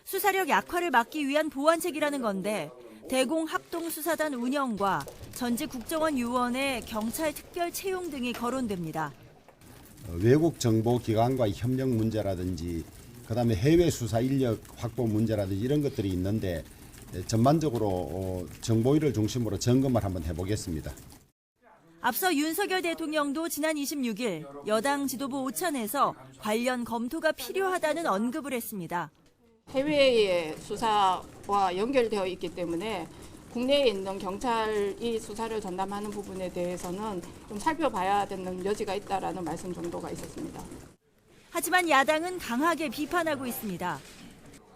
수사력 약화를 막기 위한 보완책이라는 건데 대공합동수사단 운영과 전직 국정원 요원의 경찰 특별 채용 등이 거론됩니다. 외국 정보 기관과의 협력 문제라든지 그다음에 해외 수사 인력 확보 문제라든지 이런 것들이 있는데 전반적으로 정보위를 중심으로 점검을 한번 해보겠습니다. 앞서 윤석열 대통령도 지난 26일 여당 지도부 오찬에서 관련 검토가 필요하다는 언급을 했습니다. 해외의 수사와 연결되어 있기 때문에 국내에 있는 경찰이 수사를 전담하는 부분에 대해서는 좀 살펴봐야 되는 여지가 있다라는 말씀 정도가 있었습니다. 하지만 야당은 강하게 비판하고 있습니다.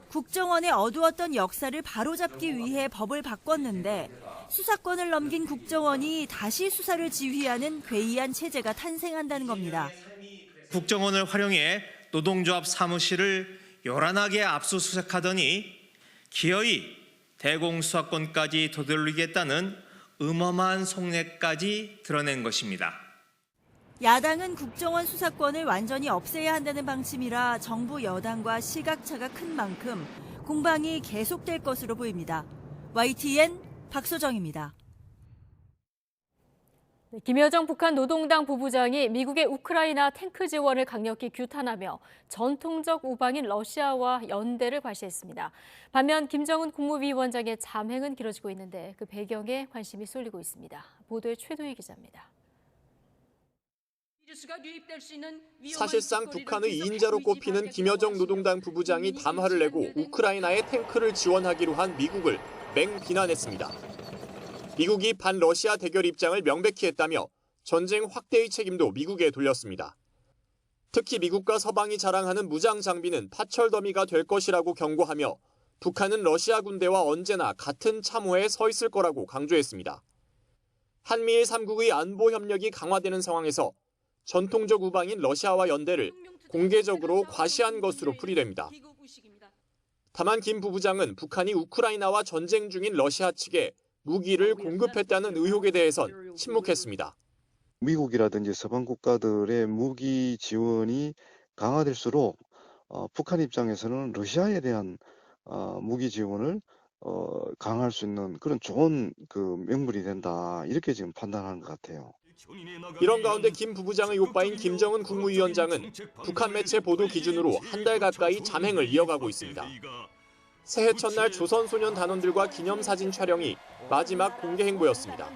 국정원의 어두웠던 역사를 바로잡기 위해 법을 바꿨는데 수사권을 넘긴 국정원이 다시 수사를 지휘하는 괴이한 체제가 탄생한다는 겁니다. 국정원을 활용해 노동조합 사무실을 요란하게 압수수색하더니 기어이 대공수사권까지 되돌리겠다는 음험한 속내까지 드러낸 것입니다. 야당은 국정원 수사권을 완전히 없애야 한다는 방침이라 정부 여당과 시각차가 큰 만큼 공방이 계속될 것으로 보입니다. YTN 박소정입니다. 김여정 북한 노동당 부부장이 미국의 우크라이나 탱크 지원을 강력히 규탄하며 전통적 우방인 러시아와 연대를 과시했습니다. 반면 김정은 국무위원장의 잠행은 길어지고 있는데 그 배경에 관심이 쏠리고 있습니다. 보도에 최도희 기자입니다. 사실상 북한의 인자로 꼽히는 김여정 노동당 부부장이 담화를 내고 우크라이나에 탱크를 지원하기로 한 미국을 맹비난했습니다. 미국이 반러시아 대결 입장을 명백히 했다며 전쟁 확대의 책임도 미국에 돌렸습니다. 특히 미국과 서방이 자랑하는 무장 장비는 파철 더미가 될 것이라고 경고하며 북한은 러시아 군대와 언제나 같은 참호에 서 있을 거라고 강조했습니다. 한미일 3국의 안보 협력이 강화되는 상황에서 전통적 우방인 러시아와 연대를 공개적으로 과시한 것으로 풀이됩니다. 다만 김 부부장은 북한이 우크라이나와 전쟁 중인 러시아 측에 무기를 공급했다는 의혹에 대해선 침묵했습니다. 미국이라든지 서방 국가들의 무기 지원이 강화될수록 북한 입장에서는 러시아에 대한 무기 지원을 강화할 수 있는 그런 좋은 명분이 된다, 이렇게 지금 판단하는 것 같아요. 이런 가운데 김 부부장의 오빠인 김정은 국무위원장은 북한 매체 보도 기준으로 한 달 가까이 잠행을 이어가고 있습니다. 새해 첫날 조선소년 단원들과 기념사진 촬영이 마지막 공개 행보였습니다.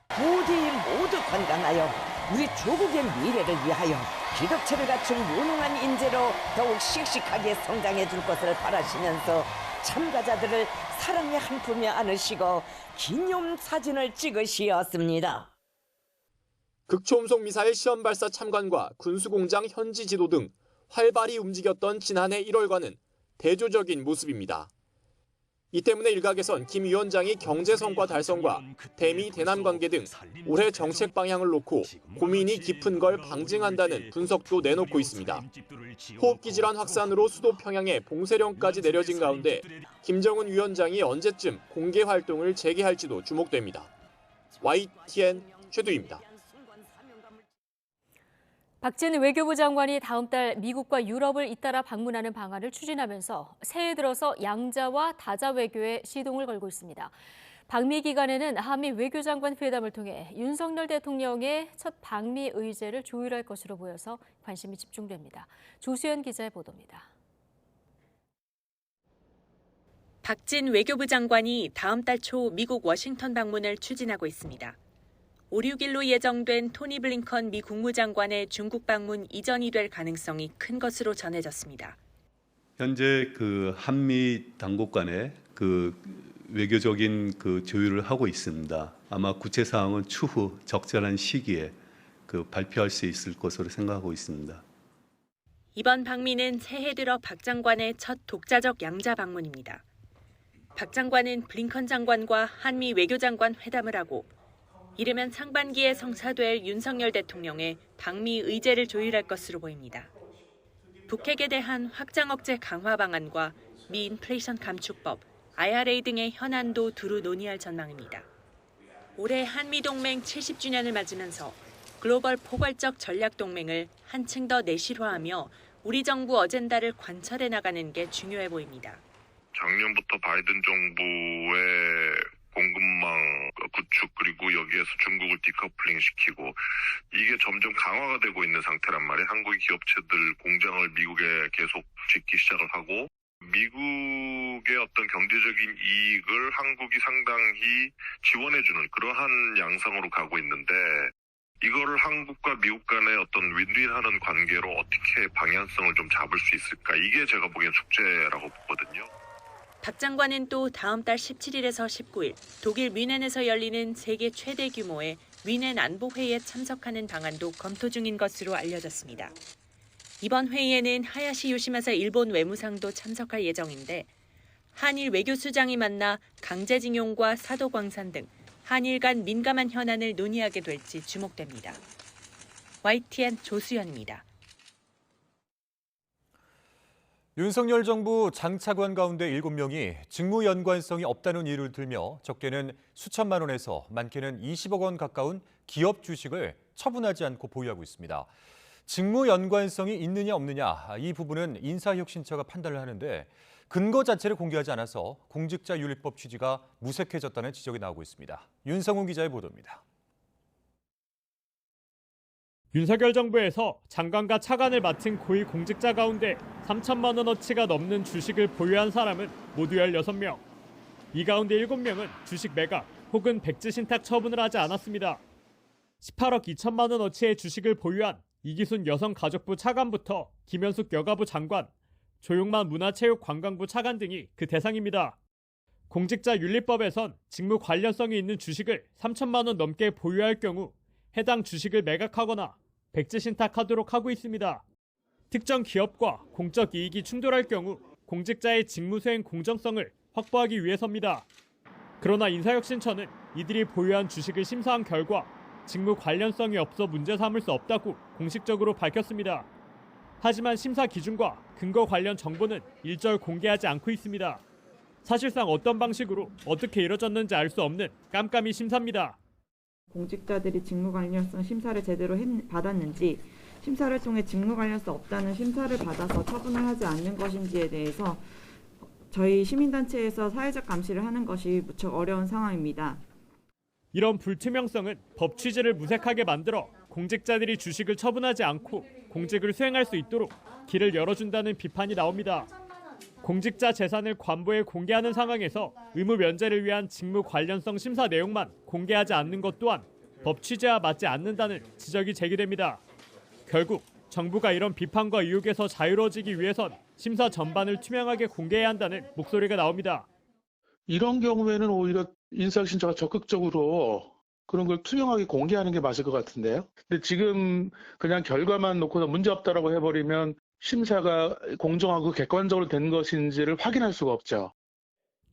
부디 모두 건강하여 우리 조국의 미래를 위하여 기덕체를 갖춘 무능한 인재로 더욱 씩씩하게 성장해 줄 것을 바라시면서 참가자들을 사랑의 한 품에 안으시고 기념사진을 찍으시었습니다. 극초음속 미사일 시험 발사 참관과 군수공장 현지 지도 등 활발히 움직였던 지난해 1월과는 대조적인 모습입니다. 이 때문에 일각에선 김 위원장이 경제 성과 달성과 대미 대남 관계 등 올해 정책 방향을 놓고 고민이 깊은 걸 방증한다는 분석도 내놓고 있습니다. 호흡기 질환 확산으로 수도 평양에 봉쇄령까지 내려진 가운데 김정은 위원장이 언제쯤 공개 활동을 재개할지도 주목됩니다. YTN 최두희입니다. 박진 외교부 장관이 다음 달 미국과 유럽을 잇따라 방문하는 방안을 추진하면서 새해 들어서 양자와 다자 외교에 시동을 걸고 있습니다. 방미 기간에는 한미 외교장관 회담을 통해 윤석열 대통령의 첫 방미 의제를 조율할 것으로 보여서 관심이 집중됩니다. 조수연 기자의 보도입니다. 박진 외교부 장관이 다음 달 초 미국 워싱턴 방문을 추진하고 있습니다. 5, 6일로 예정된 토니 블링컨 미 국무장관의 중국 방문 이전이 될 가능성이 큰 것으로 전해졌습니다. 현재 한미 당국 간의 외교적인 조율을 하고 있습니다. 아마 구체 사항은 추후 적절한 시기에 발표할 수 있을 것으로 생각하고 있습니다. 이번 방미는 새해 들어 박 장관의 첫 독자적 양자 방문입니다. 박 장관은 블링컨 장관과 한미 외교장관 회담을 하고 이르면 상반기에 성사될 윤석열 대통령의 방미 의제를 조율할 것으로 보입니다. 북핵에 대한 확장 억제 강화 방안과 미 인플레이션 감축법, IRA 등의 현안도 두루 논의할 전망입니다. 올해 한미동맹 70주년을 맞으면서 글로벌 포괄적 전략동맹을 한층 더 내실화하며 우리 정부 어젠다를 관철해 나가는 게 중요해 보입니다. 작년부터 바이든 정부의 공급망 구축, 그리고 여기에서 중국을 디커플링 시키고 이게 점점 강화가 되고 있는 상태란 말이에요. 한국의 기업체들 공장을 미국에 계속 짓기 시작을 하고 미국의 어떤 경제적인 이익을 한국이 상당히 지원해주는 그러한 양상으로 가고 있는데 이거를 한국과 미국 간의 어떤 윈윈하는 관계로 어떻게 방향성을 좀 잡을 수 있을까, 이게 제가 보기엔 숙제라고 보거든요. 박 장관은 또 다음 달 17일에서 19일 독일 뮌헨에서 열리는 세계 최대 규모의 뮌헨 안보회의에 참석하는 방안도 검토 중인 것으로 알려졌습니다. 이번 회의에는 하야시 요시마사 일본 외무상도 참석할 예정인데 한일 외교수장이 만나 강제징용과 사도광산 등 한일 간 민감한 현안을 논의하게 될지 주목됩니다. YTN 조수연입니다. 윤석열 정부 장차관 가운데 7명이 직무 연관성이 없다는 이유를 들며 적게는 수천만 원에서 많게는 20억 원 가까운 기업 주식을 처분하지 않고 보유하고 있습니다. 직무 연관성이 있느냐 없느냐, 이 부분은 인사혁신처가 판단을 하는데 근거 자체를 공개하지 않아서 공직자윤리법 취지가 무색해졌다는 지적이 나오고 있습니다. 윤성훈 기자의 보도입니다. 윤석열 정부에서 장관과 차관을 맡은 고위 공직자 가운데 3천만 원어치가 넘는 주식을 보유한 사람은 모두 16명. 이 가운데 7명은 주식 매각 혹은 백지 신탁 처분을 하지 않았습니다. 18억 2천만 원어치의 주식을 보유한 이기순 여성가족부 차관부터 김현숙 여가부 장관, 조용만 문화체육관광부 차관 등이 그 대상입니다. 공직자윤리법에선 직무 관련성이 있는 주식을 3천만 원 넘게 보유할 경우 해당 주식을 매각하거나 백지 신탁하도록 하고 있습니다. 특정 기업과 공적 이익이 충돌할 경우 공직자의 직무수행 공정성을 확보하기 위해서입니다. 그러나 인사혁신처는 이들이 보유한 주식을 심사한 결과 직무 관련성이 없어 문제 삼을 수 없다고 공식적으로 밝혔습니다. 하지만 심사 기준과 근거 관련 정보는 일절 공개하지 않고 있습니다. 사실상 어떤 방식으로 어떻게 이뤄졌는지 알 수 없는 깜깜이 심사입니다. 공직자들이 직무 관련성 심사를 제대로 받았는지, 심사를 통해 직무 관련성 없다는 심사를 받아서 처분을 하지 않는 것인지에 대해서 저희 시민단체에서 사회적 감시를 하는 것이 무척 어려운 상황입니다. 이런 불투명성은 법 취지를 무색하게 만들어 공직자들이 주식을 처분하지 않고 공직을 수행할 수 있도록 길을 열어준다는 비판이 나옵니다. 공직자 재산을 관보에 공개하는 상황에서 의무 면제를 위한 직무 관련성 심사 내용만 공개하지 않는 것 또한 법 취지와 맞지 않는다는 지적이 제기됩니다. 결국 정부가 이런 비판과 의혹에서 자유로워지기 위해선 심사 전반을 투명하게 공개해야 한다는 목소리가 나옵니다. 이런 경우에는 오히려 인사혁신처가 적극적으로 그런 걸 투명하게 공개하는 게 맞을 것 같은데요. 근데 지금 그냥 결과만 놓고서 문제 없다라고 해버리면 심사가 공정하고 객관적으로 된 것인지를 확인할 수가 없죠.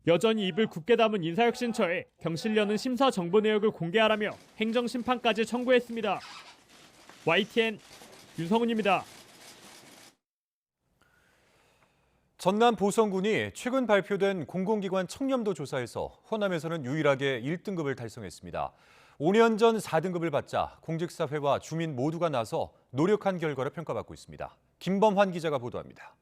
여전히 입을 굳게 담은 인사혁신처에 경실련은 심사 정보 내역을 공개하라며 행정심판까지 청구했습니다. YTN 윤성훈입니다. 전남 보성군이 최근 발표된 공공기관 청렴도 조사에서 호남에서는 유일하게 1등급을 달성했습니다. 5년 전 4등급을 받자 공직사회와 주민 모두가 나서 노력한 결과로 평가받고 있습니다. 김범환 기자가 보도합니다.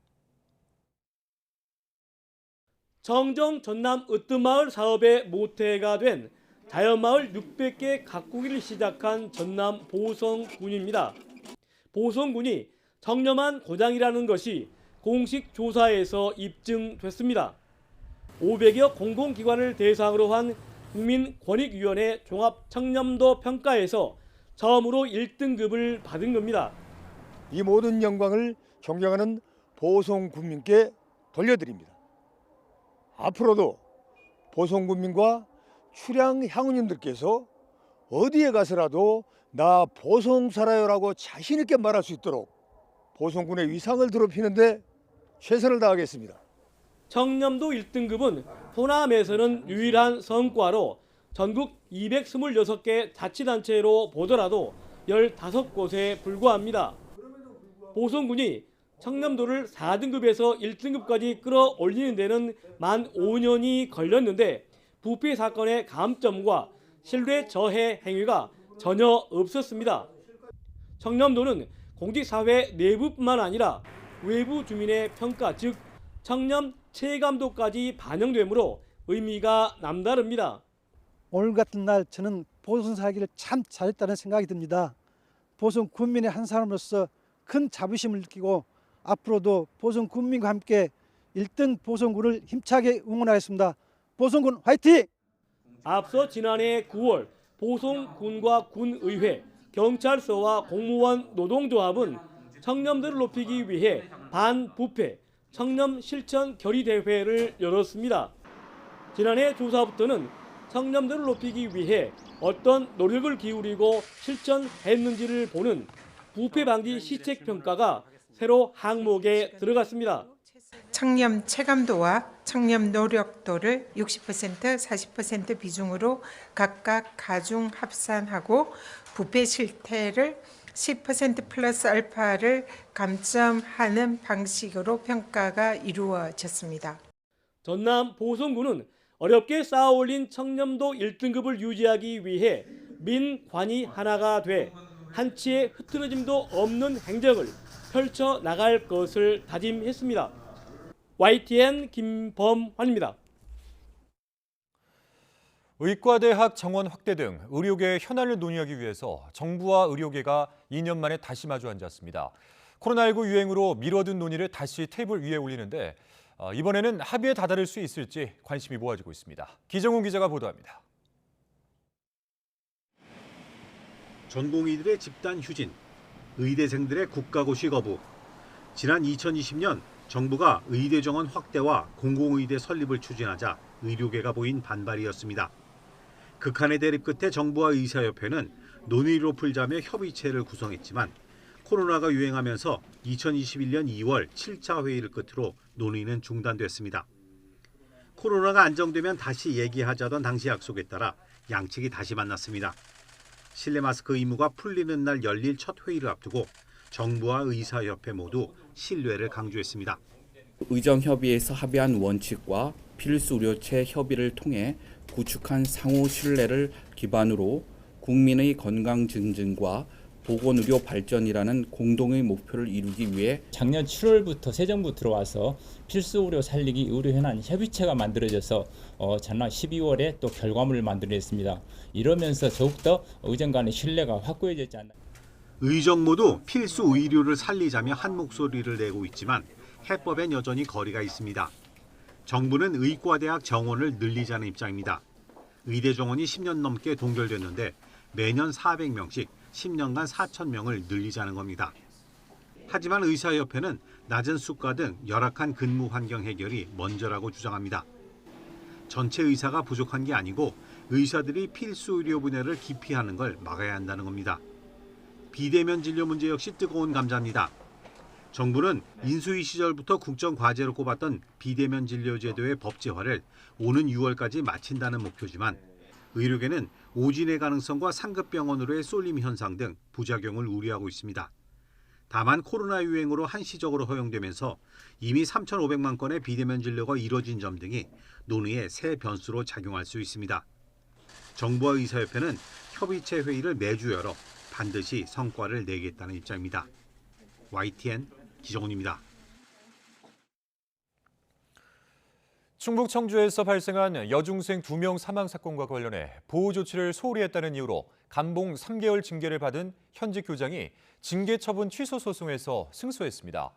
정정 전남 으뜸마을 사업의 모태가 된 자연마을 600개 가꾸기를 시작한 전남 보성군입니다. 보성군이 청렴한 고장이라는 것이 공식 조사에서 입증됐습니다. 500여 공공기관을 대상으로 한 국민권익위원회 종합청렴도 평가에서 처음으로 1등급을 받은 겁니다. 이 모든 영광을 존경하는 보성군민께 돌려드립니다. 앞으로도 보성군민과 출향 향우님들께서 어디에 가서라도 나 보성 살아요라고 자신 있게 말할 수 있도록 보성군의 위상을 더럽히는데 최선을 다하겠습니다. 청렴도 1등급은 호남에서는 유일한 성과로 전국 226개 자치단체로 보더라도 15곳에 불과합니다. 보성군이 청렴도를 4등급에서 1등급까지 끌어올리는 데는 만 5년이 걸렸는데 부패 사건의 감점과 신뢰 저해 행위가 전혀 없었습니다. 청렴도는 공직사회 내부뿐만 아니라 외부 주민의 평가, 즉 청렴 체감도까지 반영되므로 의미가 남다릅니다. 오늘 같은 날 저는 보성 살기를 참 잘했다는 생각이 듭니다. 보성 군민의 한 사람으로서 큰 자부심을 느끼고 앞으로도 보성 군민과 함께 1등 보성군을 힘차게 응원하겠습니다. 보성군 화이팅! 앞서 지난해 9월 보성군과 군의회, 경찰서와 공무원 노동조합은 청렴도를 높이기 위해 반부패 청렴 실천 결의대회를 열었습니다. 지난해 조사부터는 청렴도를 높이기 위해 어떤 노력을 기울이고 실천했는지를 보는 부패 방지 시책 평가가 새로 항목에 들어갔습니다. 청렴 체감도와 청렴 노력도를 60%, 40% 비중으로 각각 가중 합산하고 부패 실태를 10% 플러스 알파를 감점하는 방식으로 평가가 이루어졌습니다. 전남 보성군은 어렵게 쌓아올린 청렴도 1등급을 유지하기 위해 민관이 하나가 돼 한치의 흐트러짐도 없는 행정을 펼쳐 나갈 것을 다짐했습니다. YTN 김범환입니다. 의과대학 정원 확대 등 의료계의 현안을 논의하기 위해서 정부와 의료계가 2년 만에 다시 마주 앉았습니다. 코로나19 유행으로 미뤄둔 논의를 다시 테이블 위에 올리는데 이번에는 합의에 다다를 수 있을지 관심이 모아지고 있습니다. 기정훈 기자가 보도합니다. 전공의들의 집단 휴진, 의대생들의 국가고시 거부. 지난 2020년 정부가 의대 정원 확대와 공공의대 설립을 추진하자 의료계가 보인 반발이었습니다. 극한의 대립 끝에 정부와 의사협회는 논의로 풀자며 협의체를 구성했지만 코로나가 유행하면서 2021년 2월 7차 회의를 끝으로 논의는 중단됐습니다. 코로나가 안정되면 다시 얘기하자던 당시 약속에 따라 양측이 다시 만났습니다. 실내 마스크 의무가 풀리는 날 열릴 첫 회의를 앞두고 정부와 의사협회 모두 신뢰를 강조했습니다. 의정협의회에서 합의한 원칙과 필수 의료체 협의를 통해 구축한 상호 신뢰를 기반으로 국민의 건강 증진과 보건의료 발전이라는 공동의 목표를 이루기 위해 작년 7월부터 새 정부 들어와서 필수 의료 살리기 의료 현안 협의체가 만들어져서 작년 12월에 또 결과물을 만들어냈습니다. 이러면서 더욱더 의정 간의 신뢰가 확고해졌지 않나. 의정 모두 필수 의료를 살리자며 한 목소리를 내고 있지만 해법엔 여전히 거리가 있습니다. 정부는 의과대학 정원을 늘리자는 입장입니다. 의대 정원이 10년 넘게 동결됐는데 매년 400명씩 10년간 4,000명을 늘리자는 겁니다. 하지만 의사협회는 낮은 수가 등 열악한 근무 환경 해결이 먼저라고 주장합니다. 전체 의사가 부족한 게 아니고 의사들이 필수 의료 분야를 기피하는 걸 막아야 한다는 겁니다. 비대면 진료 문제 역시 뜨거운 감자입니다. 정부는 인수위 시절부터 국정 과제로 꼽았던 비대면 진료 제도의 법제화를 오는 6월까지 마친다는 목표지만 의료계는 오진의 가능성과 상급 병원으로의 쏠림 현상 등 부작용을 우려하고 있습니다. 다만 코로나 유행으로 한시적으로 허용되면서 이미 3,500만 건의 비대면 진료가 이뤄진 점 등이 논의의 새 변수로 작용할 수 있습니다. 정부와 의사협회는 협의체 회의를 매주 열어 반드시 성과를 내겠다는 입장입니다. YTN 기정훈입니다. 충북 청주에서 발생한 여중생 2명 사망 사건과 관련해 보호 조치를 소홀히 했다는 이유로 감봉 3개월 징계를 받은 현직 교장이 징계 처분 취소 소송에서 승소했습니다.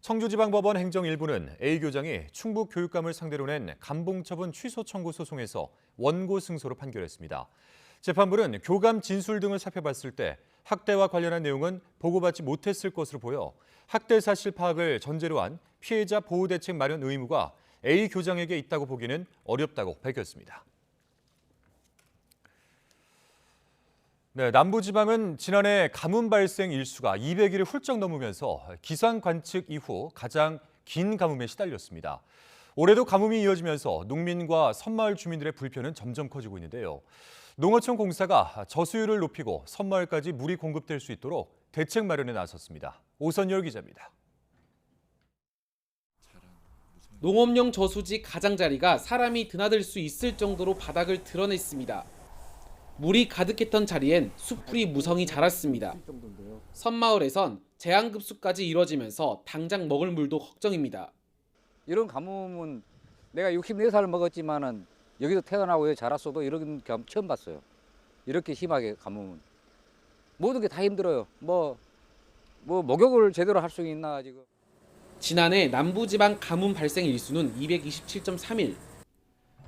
청주지방법원 행정 1부는 A 교장이 충북 교육감을 상대로 낸 감봉 처분 취소 청구 소송에서 원고 승소로 판결했습니다. 재판부는 교감 진술 등을 살펴봤을 때 학대와 관련한 내용은 보고받지 못했을 것으로 보여 학대 사실 파악을 전제로 한 피해자 보호 대책 마련 의무가 A 교장에게 있다고 보기는 어렵다고 밝혔습니다. 남부지방은 지난해 가뭄 발생 일수가 200일을 훌쩍 넘으면서 기상 관측 이후 가장 긴 가뭄에 시달렸습니다. 올해도 가뭄이 이어지면서 농민과 섬마을 주민들의 불편은 점점 커지고 있는데요. 농어촌 공사가 저수율을 높이고 섬마을까지 물이 공급될 수 있도록 대책 마련에 나섰습니다. 오선열 기자입니다. 농업용 저수지 가장자리가 사람이 드나들 수 있을 정도로 바닥을 드러냈습니다. 물이 가득했던 자리엔 숲풀이 무성히 자랐습니다. 섬마을에선 제한급수까지 이뤄지면서 당장 먹을 물도 걱정입니다. 이런 가뭄은 내가 64살 먹었지만은 여기서 태어나고 자랐어도 이런 경험 처음 봤어요. 이렇게 심하게 가뭄은. 모든 게 다 힘들어요. 뭐 목욕을 제대로 할 수 있나 지금. 지난해 남부지방 가뭄 발생 일수는 227.3일.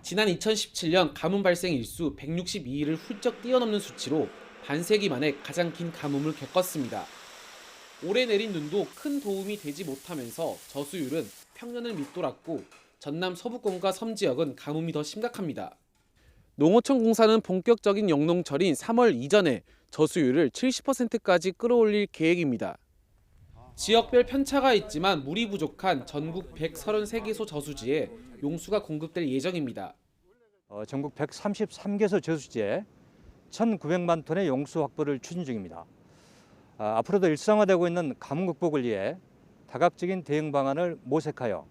지난 2017년 가뭄 발생 일수 162일을 훌쩍 뛰어넘는 수치로 반세기 만에 가장 긴 가뭄을 겪었습니다. 올해 내린 눈도 큰 도움이 되지 못하면서 저수율은 평년을 밑돌았고 전남 서부권과 섬 지역은 가뭄이 더 심각합니다. 농어촌 공사는 본격적인 영농철인 3월 이전에 저수율을 70%까지 끌어올릴 계획입니다. 지역별 편차가 있지만 물이 부족한 전국 133개소 저수지에 용수가 공급될 예정입니다. 전국 133개소 저수지에 1,900만 톤의 용수 확보를 추진 중입니다. 앞으로도 일상화되고 있는 가뭄 극복을 위해 다각적인 대응 방안을 모색하여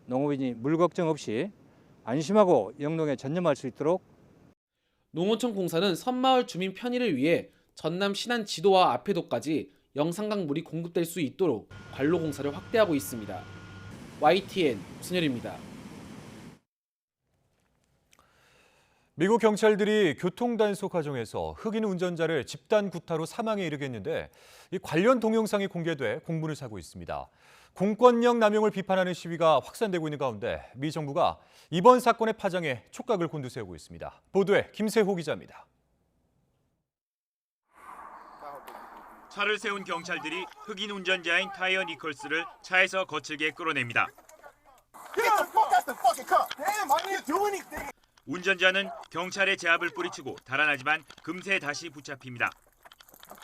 농업인이 물 걱정 없이 안심하고 영농에 전념할 수 있도록. 농어촌 공사는 섬마을 주민 편의를 위해 전남 신안 지도와 아패도까지 영산강 물이 공급될 수 있도록 관로 공사를 확대하고 있습니다. YTN 오선열입니다. 미국 경찰들이 교통단속 과정에서 흑인 운전자를 집단 구타로 사망에 이르겠는데 이 관련 동영상이 공개돼 공분을 사고 있습니다. 공권력 남용을 비판하는 시위가 확산되고 있는 가운데 미 정부가 이번 사건의 파장에 촉각을 곤두세우고 있습니다. 보도에 김세호 기자입니다. 차를 세운 경찰들이 흑인 운전자인 타이어 니콜스를 차에서 거칠게 끌어냅니다. 운전자는 경찰의 제압을 뿌리치고 달아나지만 금세 다시 붙잡힙니다.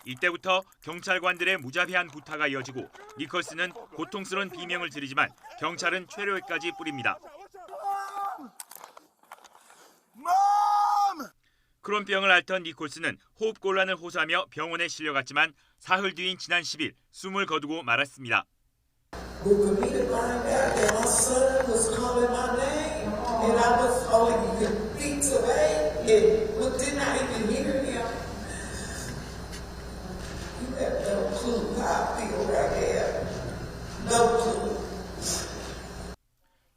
이때부터 경찰관들의 무자비한 구타가 이어지고 니콜스는 고통스러운 비명을 지르지만 경찰은 최료액까지 뿌립니다. 크론병을 앓던 니콜스는 호흡곤란을 호소하며 병원에 실려갔지만 사흘 뒤인 지난 10일 숨을 거두고 말았습니다.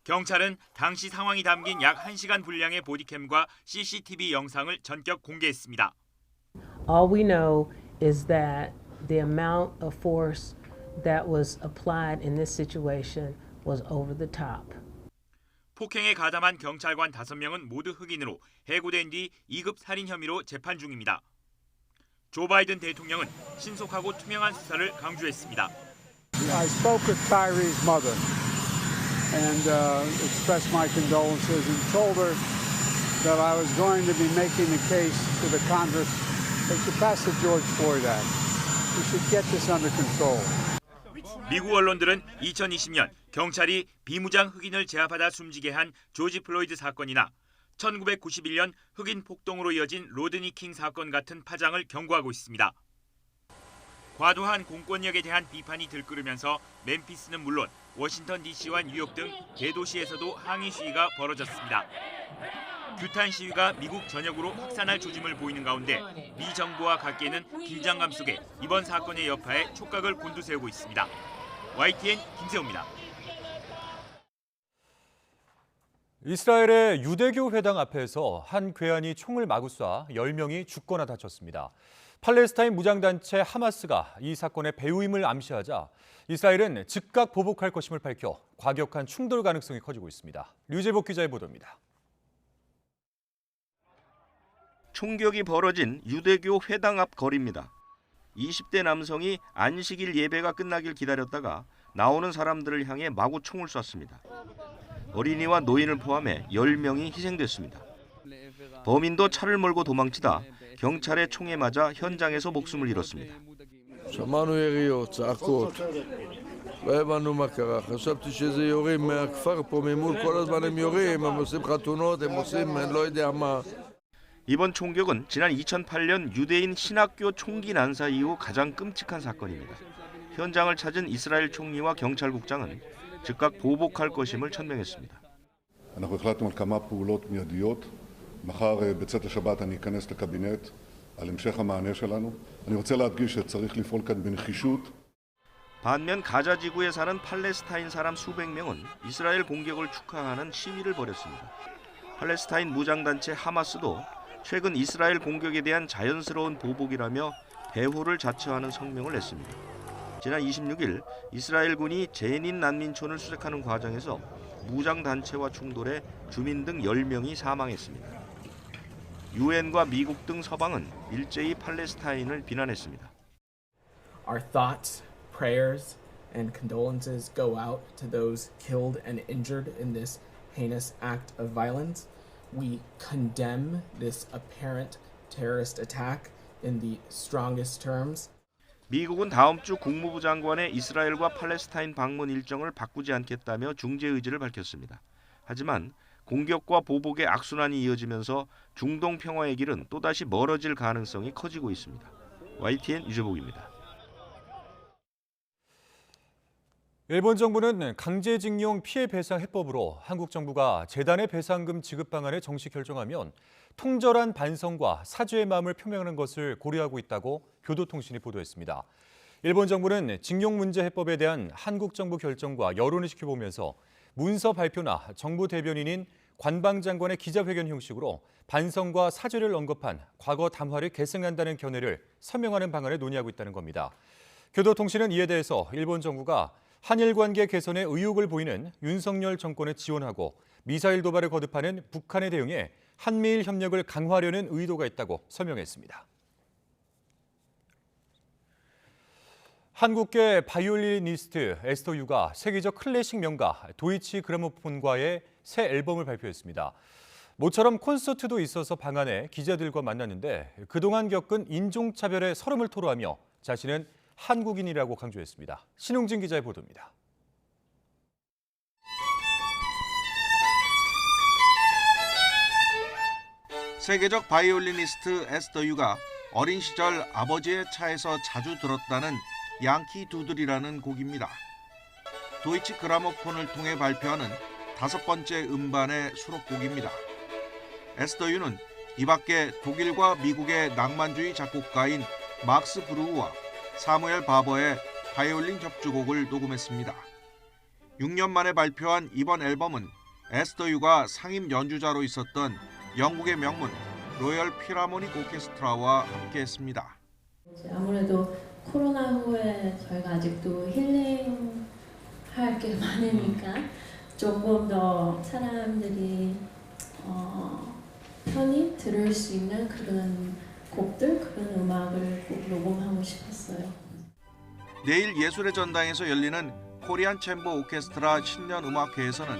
경찰은 당시 상황이 담긴 약 1시간 분량의 보디캠과 CCTV 영상을 전격 공개했습니다. All we know is that the amount of force that was applied in this situation was over the top. 폭행에 가담한 경찰관 5명은 모두 흑인으로 해고된 뒤 2급 살인 혐의로 재판 중입니다. 조 바이든 대통령은 신속하고 투명한 수사를 강조했습니다. I spoke with Tyree's mother and expressed my condolences and told her that I was going to be making the case to the Congress that should pass the George Floyd Act. We should get this under control. 미국 언론들은 2020년 경찰이 비무장 흑인을 제압하다 숨지게 한 조지 플로이드 사건이나 1991년 흑인 폭동으로 이어진 로드니 킹 사건 같은 파장을 경고하고 있습니다. 과도한 공권력에 대한 비판이 들끓으면서 멤피스는 물론 워싱턴 DC와 뉴욕 등 대도시에서도 항의 시위가 벌어졌습니다. 규탄 시위가 미국 전역으로 확산할 조짐을 보이는 가운데 미 정부와 각계는 긴장감 속에 이번 사건의 여파에 촉각을 곤두세우고 있습니다. YTN 김세호입니다. 이스라엘의 유대교 회당 앞에서 한 괴한이 총을 마구 쏴 10명이 죽거나 다쳤습니다. 팔레스타인 무장단체 하마스가 이 사건의 배후임을 암시하자 이스라엘은 즉각 보복할 것임을 밝혀 과격한 충돌 가능성이 커지고 있습니다. 류재복 기자의 보도입니다. 총격이 벌어진 유대교 회당 앞 거리입니다. 20대 남성이 안식일 예배가 끝나길 기다렸다가 나오는 사람들을 향해 마구 총을 쐈습니다. 어린이와 노인을 포함해 10명이 희생됐습니다. 범인도 차를 몰고 도망치다 경찰의 총에 맞아 현장에서 목숨을 잃었습니다. שמענו יריות, צעקות, לא הבנו מה קרה, חשבתי שזה יורים מהכפר פה ממול, כל הזמן הם יורים, הם עושים חתונות, הם עושים אני לא יודע מה. 이번 총격은 지난 2008년 유대인 신학교 총기 난사 이후 가장 끔찍한 사건입니다. 현장을 찾은 이스라엘 총리와 경찰국장은 즉각 보복할 것임을 천명했습니다. אנחנו החלטנו על כמה פעולות מיידיות. מחר בצאת השבת אני אכנס לקבינט על המשך המענה שלנו. אני רוצה להדגיש שצריך לפעול כאן בנחישות. 반면 가자 지구에 사는 팔레스타인 사람 수백 명은 이스라엘 공격을 축하하는 시위를 벌였습니다. 팔레스타인 무장단체 하마스도 최근 이스라엘 공격에 대한 자연스러운 보복이라며 배후를 자처하는 성명을 냈습니다. 지난 26일 이스라엘군이 제닌 난민촌을 수색하는 과정에서 무장단체와 충돌해 주민 등 10명이 사망했습니다. 유엔과 미국 등 서방은 일제히 팔레스타인을 비난했습니다. Our thoughts, prayers, and condolences go out to those killed and injured in this heinous act of violence. We condemn this apparent terrorist attack in the strongest terms. 미국은 다음 주 국무부 장관의 이스라엘과 팔레스타인 방문 일정을 바꾸지 않겠다며 중재 의지를 밝혔습니다. 하지만 공격과 보복의 악순환이 이어지면서 중동 평화의 길은 또다시 멀어질 가능성이 커지고 있습니다. YTN 유재복입니다. 일본 정부는 강제징용 피해배상 해법으로 한국 정부가 재단의 배상금 지급 방안을 정식 결정하면 통절한 반성과 사죄의 마음을 표명하는 것을 고려하고 있다고 교도통신이 보도했습니다. 일본 정부는 징용 문제 해법에 대한 한국 정부 결정과 여론을 지켜보면서 문서 발표나 정부 대변인인 관방장관의 기자회견 형식으로 반성과 사죄를 언급한 과거 담화를 계승한다는 견해를 서명하는 방안을 논의하고 있다는 겁니다. 교도통신은 이에 대해서 일본 정부가 한일 관계 개선에 의욕을 보이는 윤석열 정권에 지원하고 미사일 도발을 거듭하는 북한에 대응해 한미일 협력을 강화하려는 의도가 있다고 설명했습니다. 한국계 바이올리니스트 에스더 유가 세계적 클래식 명가 도이치 그라모폰과의 새 앨범을 발표했습니다. 모처럼 콘서트도 있어서 방안에 기자들과 만났는데 그동안 겪은 인종차별의 서름을 토로하며 자신은 한국인이라고 강조했습니다. 신웅진 기자의 보도입니다. 세계적 바이올리니스트 에스더 유가 어린 시절 아버지의 차에서 자주 들었다는 양키 두들이라는 곡입니다. 도이치 그라모폰을 통해 발표하는 5번째 음반의 수록곡입니다. 에스더 유는 이 밖에 독일과 미국의 낭만주의 작곡가인 막스 브루우와 사무엘 바버의 바이올린 협주곡을 녹음했습니다. 6년 만에 발표한 이번 앨범은 에스더 유가 상임 연주자로 있었던 영국의 명문 로열 필하모닉 오케스트라와 함께했습니다. 아무래도 코로나 후에 저희가 아직도 힐링할 게 많으니까 조금 더 사람들이 편히 들을 수 있는 그런 곡들, 그런 음악을 꼭 녹음하고 싶었어요. 내일 예술의 전당에서 열리는 코리안 챔버 오케스트라 신년 음악회에서는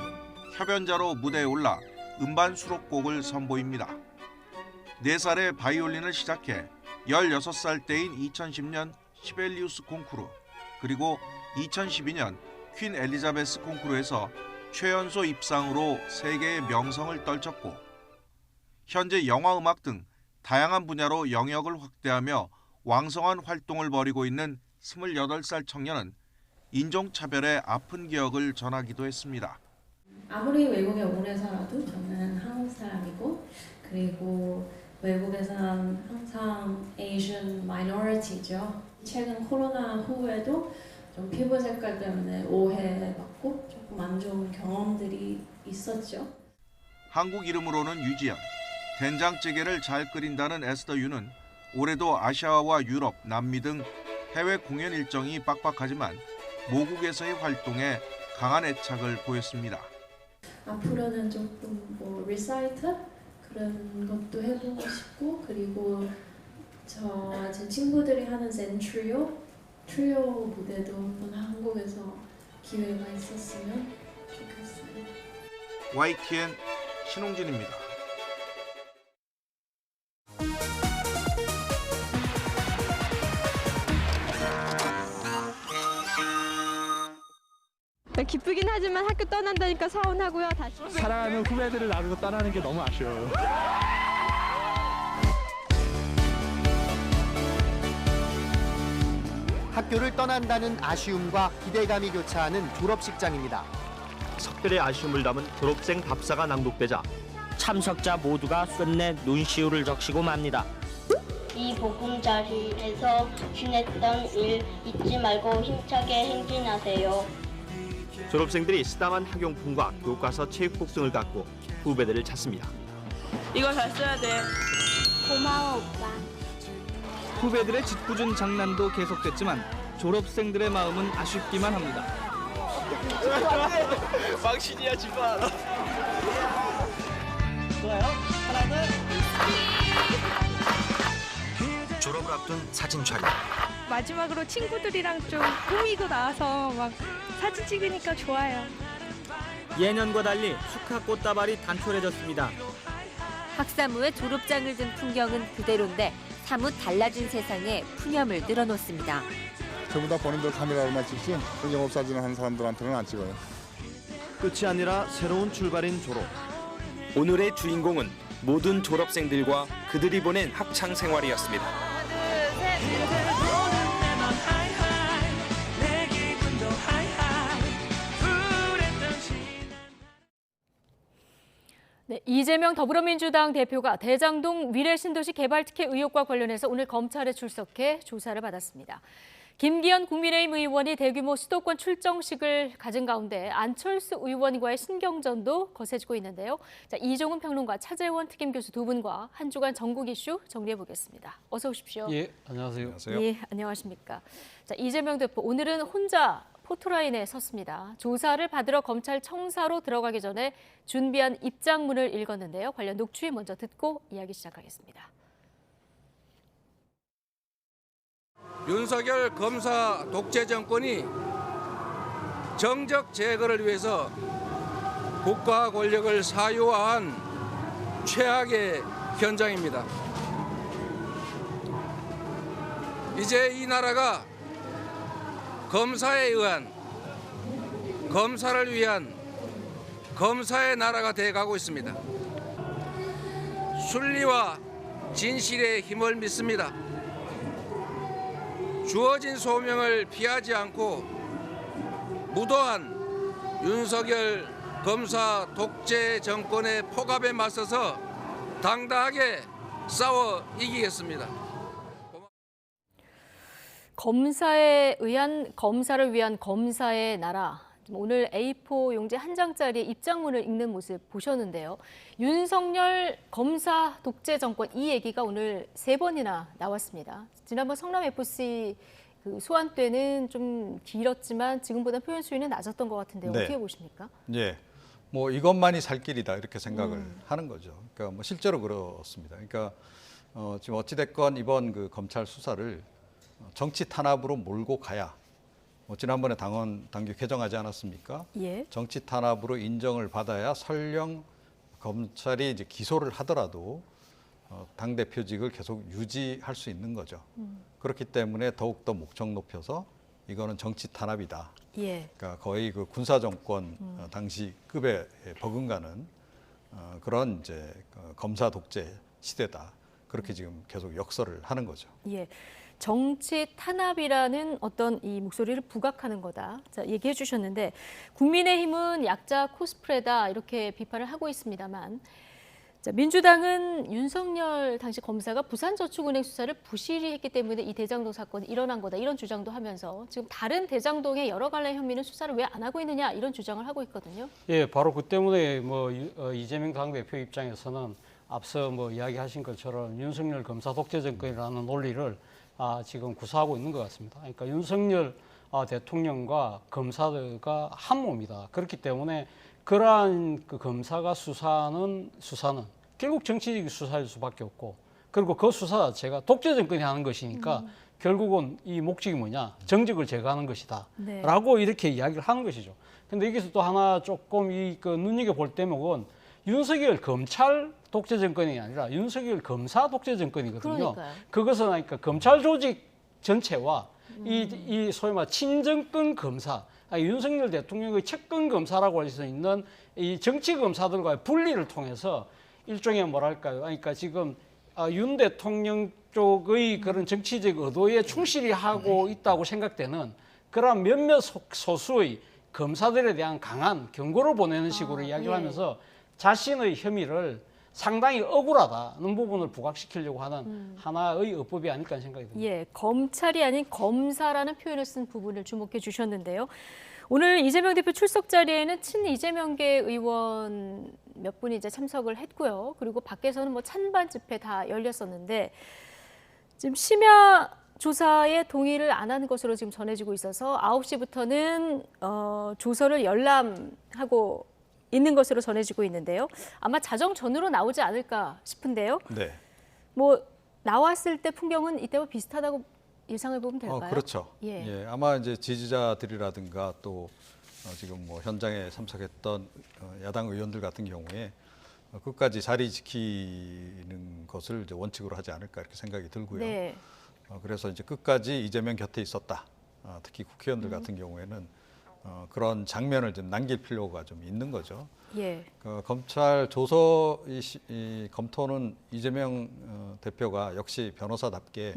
협연자로 무대에 올라 음반 수록곡을 선보입니다. 4살에 바이올린을 시작해 16살 때인 2010년 시벨리우스 콩쿠르, 그리고 2012년 퀸 엘리자베스 콩쿠르에서 최연소 입상으로 세계의 명성을 떨쳤고 현재 영화음악 등 다양한 분야로 영역을 확대하며 왕성한 활동을 벌이고 있는 28살 청년은 인종차별의 아픈 기억을 전하기도 했습니다. 아무리 외국에 오래 살아도 저는 한국 사람이고, 그리고 외국에서는 항상 Asian minority죠. 최근 코로나 후에도 좀 피부 색깔 때문에 오해받고 조금 안 좋은 경험들이 있었죠. 한국 이름으로는 유지연, 된장찌개를 잘 끓인다는 에스더 유는 올해도 아시아와 유럽, 남미 등 해외 공연 일정이 빡빡하지만 모국에서의 활동에 강한 애착을 보였습니다. 앞으로는 조금 뭐 리사이트 그런 것도 해보고 싶고, 그리고 제 친구들이 하는 젠 트리오 무대도 한번 한국에서 기회가 있었으면 좋겠어요. YTN 신홍진입니다. 기쁘긴 하지만 학교 떠난다니까 서운하고요. 다시 사랑하는 후배들을 놔두고 떠나는 게 너무 아쉬워요. 학교를 떠난다는 아쉬움과 기대감이 교차하는 졸업식장입니다. 석별의 아쉬움을 담은 졸업생 답사가 낭독되자 참석자 모두가 끝내 눈시울을 적시고 맙니다. 이 보금자리에서 지냈던 일 잊지 말고 힘차게 행진하세요. 졸업생들이 쓰다만 학용품과 교과서 체육복 등을 갖고 후배들을 찾습니다. 이거 잘 써야 돼. 고마워 오빠. 후배들의 짓궂은 장난도 계속됐지만 졸업생들의 마음은 아쉽기만 합니다. 망신이야 지마. 좋아요. 하나 둘. 졸업을 앞둔 사진 촬영. 마지막으로 친구들이랑 좀 꾸미고 나와서 막 사진 찍으니까 좋아요. 예년과 달리 축하 꽃다발이 단촐해졌습니다. 학사모의 졸업장을 든 풍경은 그대로인데 사뭇 달라진 세상에 푸념을 늘어놓습니다. 전부 다 본인들 카메라로만 찍지 영업사진을 하는 사람들한테는 안 찍어요. 끝이 아니라 새로운 출발인 졸업. 오늘의 주인공은 모든 졸업생들과 그들이 보낸 학창 생활이었습니다. 네, 이재명 더불어민주당 대표가 대장동 미래신도시 개발 특혜 의혹과 관련해서 오늘 검찰에 출석해 조사를 받았습니다. 김기현 국민의힘 의원이 대규모 수도권 출정식을 가진 가운데 안철수 의원과의 신경전도 거세지고 있는데요. 자, 이종훈 평론가, 차재원 특임 교수 두 분과 한 주간 전국 이슈 정리해 보겠습니다. 어서 오십시오. 예, 안녕하세요. 예, 안녕하십니까. 자, 이재명 대표 오늘은 혼자 포토라인에 섰습니다. 조사를 받으러 검찰청사로 들어가기 전에 준비한 입장문을 읽었는데요. 관련 녹취 먼저 듣고 이야기 시작하겠습니다. 윤석열 검사 독재 정권이 정적 제거를 위해서 국가 권력을 사유화한 최악의 현장입니다. 이제 이 나라가 검사에 의한, 검사를 위한 검사의 나라가 돼가고 있습니다. 순리와 진실의 힘을 믿습니다. 주어진 소명을 피하지 않고 무도한 윤석열 검사 독재 정권의 폭압에 맞서서 당당하게 싸워 이기겠습니다. 검사를 위한 검사의 나라. 오늘 A4 용지 한 장짜리 입장문을 읽는 모습 보셨는데요. 윤석열 검사 독재 정권 이 얘기가 오늘 3번이나 나왔습니다. 지난번 성남FC 그 소환 때는 좀 길었지만 지금보다 표현 수위는 낮았던 것 같은데요. 네. 어떻게 보십니까? 예, 뭐 이것만이 살 길이다 이렇게 생각을 하는 거죠. 그러니까 뭐 실제로 그렇습니다. 그러니까 지금 어찌 됐건 이번 그 검찰 수사를 정치 탄압으로 몰고 가야. 지난번에 당규 개정하지 않았습니까? 예. 정치 탄압으로 인정을 받아야 설령 검찰이 이제 기소를 하더라도 당 대표직을 계속 유지할 수 있는 거죠. 그렇기 때문에 더욱 더 목적 높여서 이거는 정치 탄압이다. 예. 그러니까 거의 그 군사 정권 당시 급에 버금가는 그런 이제 검사 독재 시대다. 그렇게 지금 계속 역설을 하는 거죠. 예. 정치 탄압이라는 어떤 이 목소리를 부각하는 거다. 자, 얘기해 주셨는데 국민의힘은 약자 코스프레다 이렇게 비판을 하고 있습니다만 자, 민주당은 윤석열 당시 검사가 부산저축은행 수사를 부실히 했기 때문에 이 대장동 사건이 일어난 거다 이런 주장도 하면서 지금 다른 대장동의 여러 갈래 혐의는 수사를 왜 안 하고 있느냐 이런 주장을 하고 있거든요. 예, 바로 그 때문에 뭐 이재명 당대표 입장에서는 앞서 뭐 이야기하신 것처럼 윤석열 검사 독재 정권이라는 논리를 지금 구사하고 있는 것 같습니다. 그러니까 윤석열 대통령과 검사가 한 몸이다. 그렇기 때문에 그러한 그 검사가 수사는 결국 정치적 수사일 수밖에 없고 그리고 그 수사 자체가 독재 정권이 하는 것이니까 결국은 이 목적이 뭐냐? 정적을 제거하는 것이다. 네. 라고 이렇게 이야기를 하는 것이죠. 근데 여기서 또 하나 조금 눈여겨볼 대목은 윤석열 검찰 독재 정권이 아니라 윤석열 검사 독재 정권이거든요. 그러니까요. 그것은 그러니까 검찰 조직 전체와 이 소위 말 친정권 검사, 윤석열 대통령의 측근 검사라고 할 수 있는 이 정치 검사들과의 분리를 통해서 일종의 뭐랄까요? 그러니까 지금 윤 대통령 쪽의 그런 정치적 의도에 충실히 하고 있다고 생각되는 그런 몇몇 소수의 검사들에 대한 강한 경고를 보내는 식으로 이야기를 하면서 자신의 혐의를 상당히 억울하다는 부분을 부각시키려고 하는 하나의 어법이 아닐까 하는 생각이 듭니다. 예, 검찰이 아닌 검사라는 표현을 쓴 부분을 주목해 주셨는데요. 오늘 이재명 대표 출석 자리에는 친이재명계 의원 몇 분이 이제 참석을 했고요. 그리고 밖에서는 뭐 찬반 집회 다 열렸었는데 지금 심야 조사에 동의를 안 하는 것으로 지금 전해지고 있어서 9시부터는 조서를 열람하고 있는 것으로 전해지고 있는데요. 아마 자정전으로 나오지 않을까 싶은데요. 네. 뭐 나왔을 때 풍경은 이때와 비슷하다고 예상해 보면 될까요? 그렇죠. 예. 아마 이제 지지자들이라든가 또 지금 뭐 현장에 참석했던 야당 의원들 같은 경우에 끝까지 자리 지키는 것을 이제 원칙으로 하지 않을까 이렇게 생각이 들고요. 네. 그래서 이제 끝까지 이재명 곁에 있었다. 특히 국회의원들 같은 경우에는 그런 장면을 좀 남길 필요가 좀 있는 거죠. 예. 검찰 조서 이 검토는 이재명 대표가 역시 변호사답게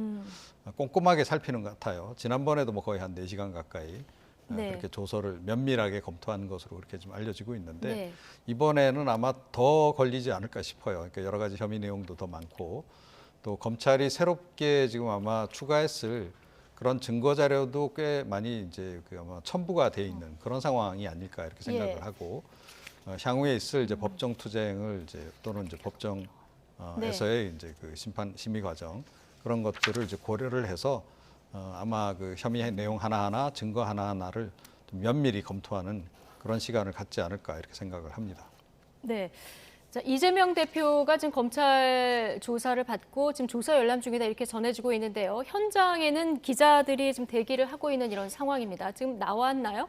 꼼꼼하게 살피는 것 같아요. 지난번에도 뭐 거의 한 4시간 가까이 그렇게 조서를 면밀하게 검토한 것으로 그렇게 좀 알려지고 있는데 이번에는 아마 더 걸리지 않을까 싶어요. 그러니까 여러 가지 혐의 내용도 더 많고 또 검찰이 새롭게 지금 아마 추가했을 그런 증거 자료도 꽤 많이 이제 그 아마 첨부가 돼 있는 그런 상황이 아닐까 이렇게 생각을 하고 향후에 있을 이제 법정 투쟁을 이제 또는 이제 법정에서의 이제 그 심의 과정 그런 것들을 이제 고려를 해서 아마 그 혐의 내용 하나하나 증거 하나하나를 좀 면밀히 검토하는 그런 시간을 갖지 않을까 이렇게 생각을 합니다. 네. 자, 이재명 대표가 지금 검찰 조사를 받고 지금 조사 열람 중이다 이렇게 전해지고 있는데요. 현장에는 기자들이 지금 대기를 하고 있는 이런 상황입니다. 지금 나왔나요?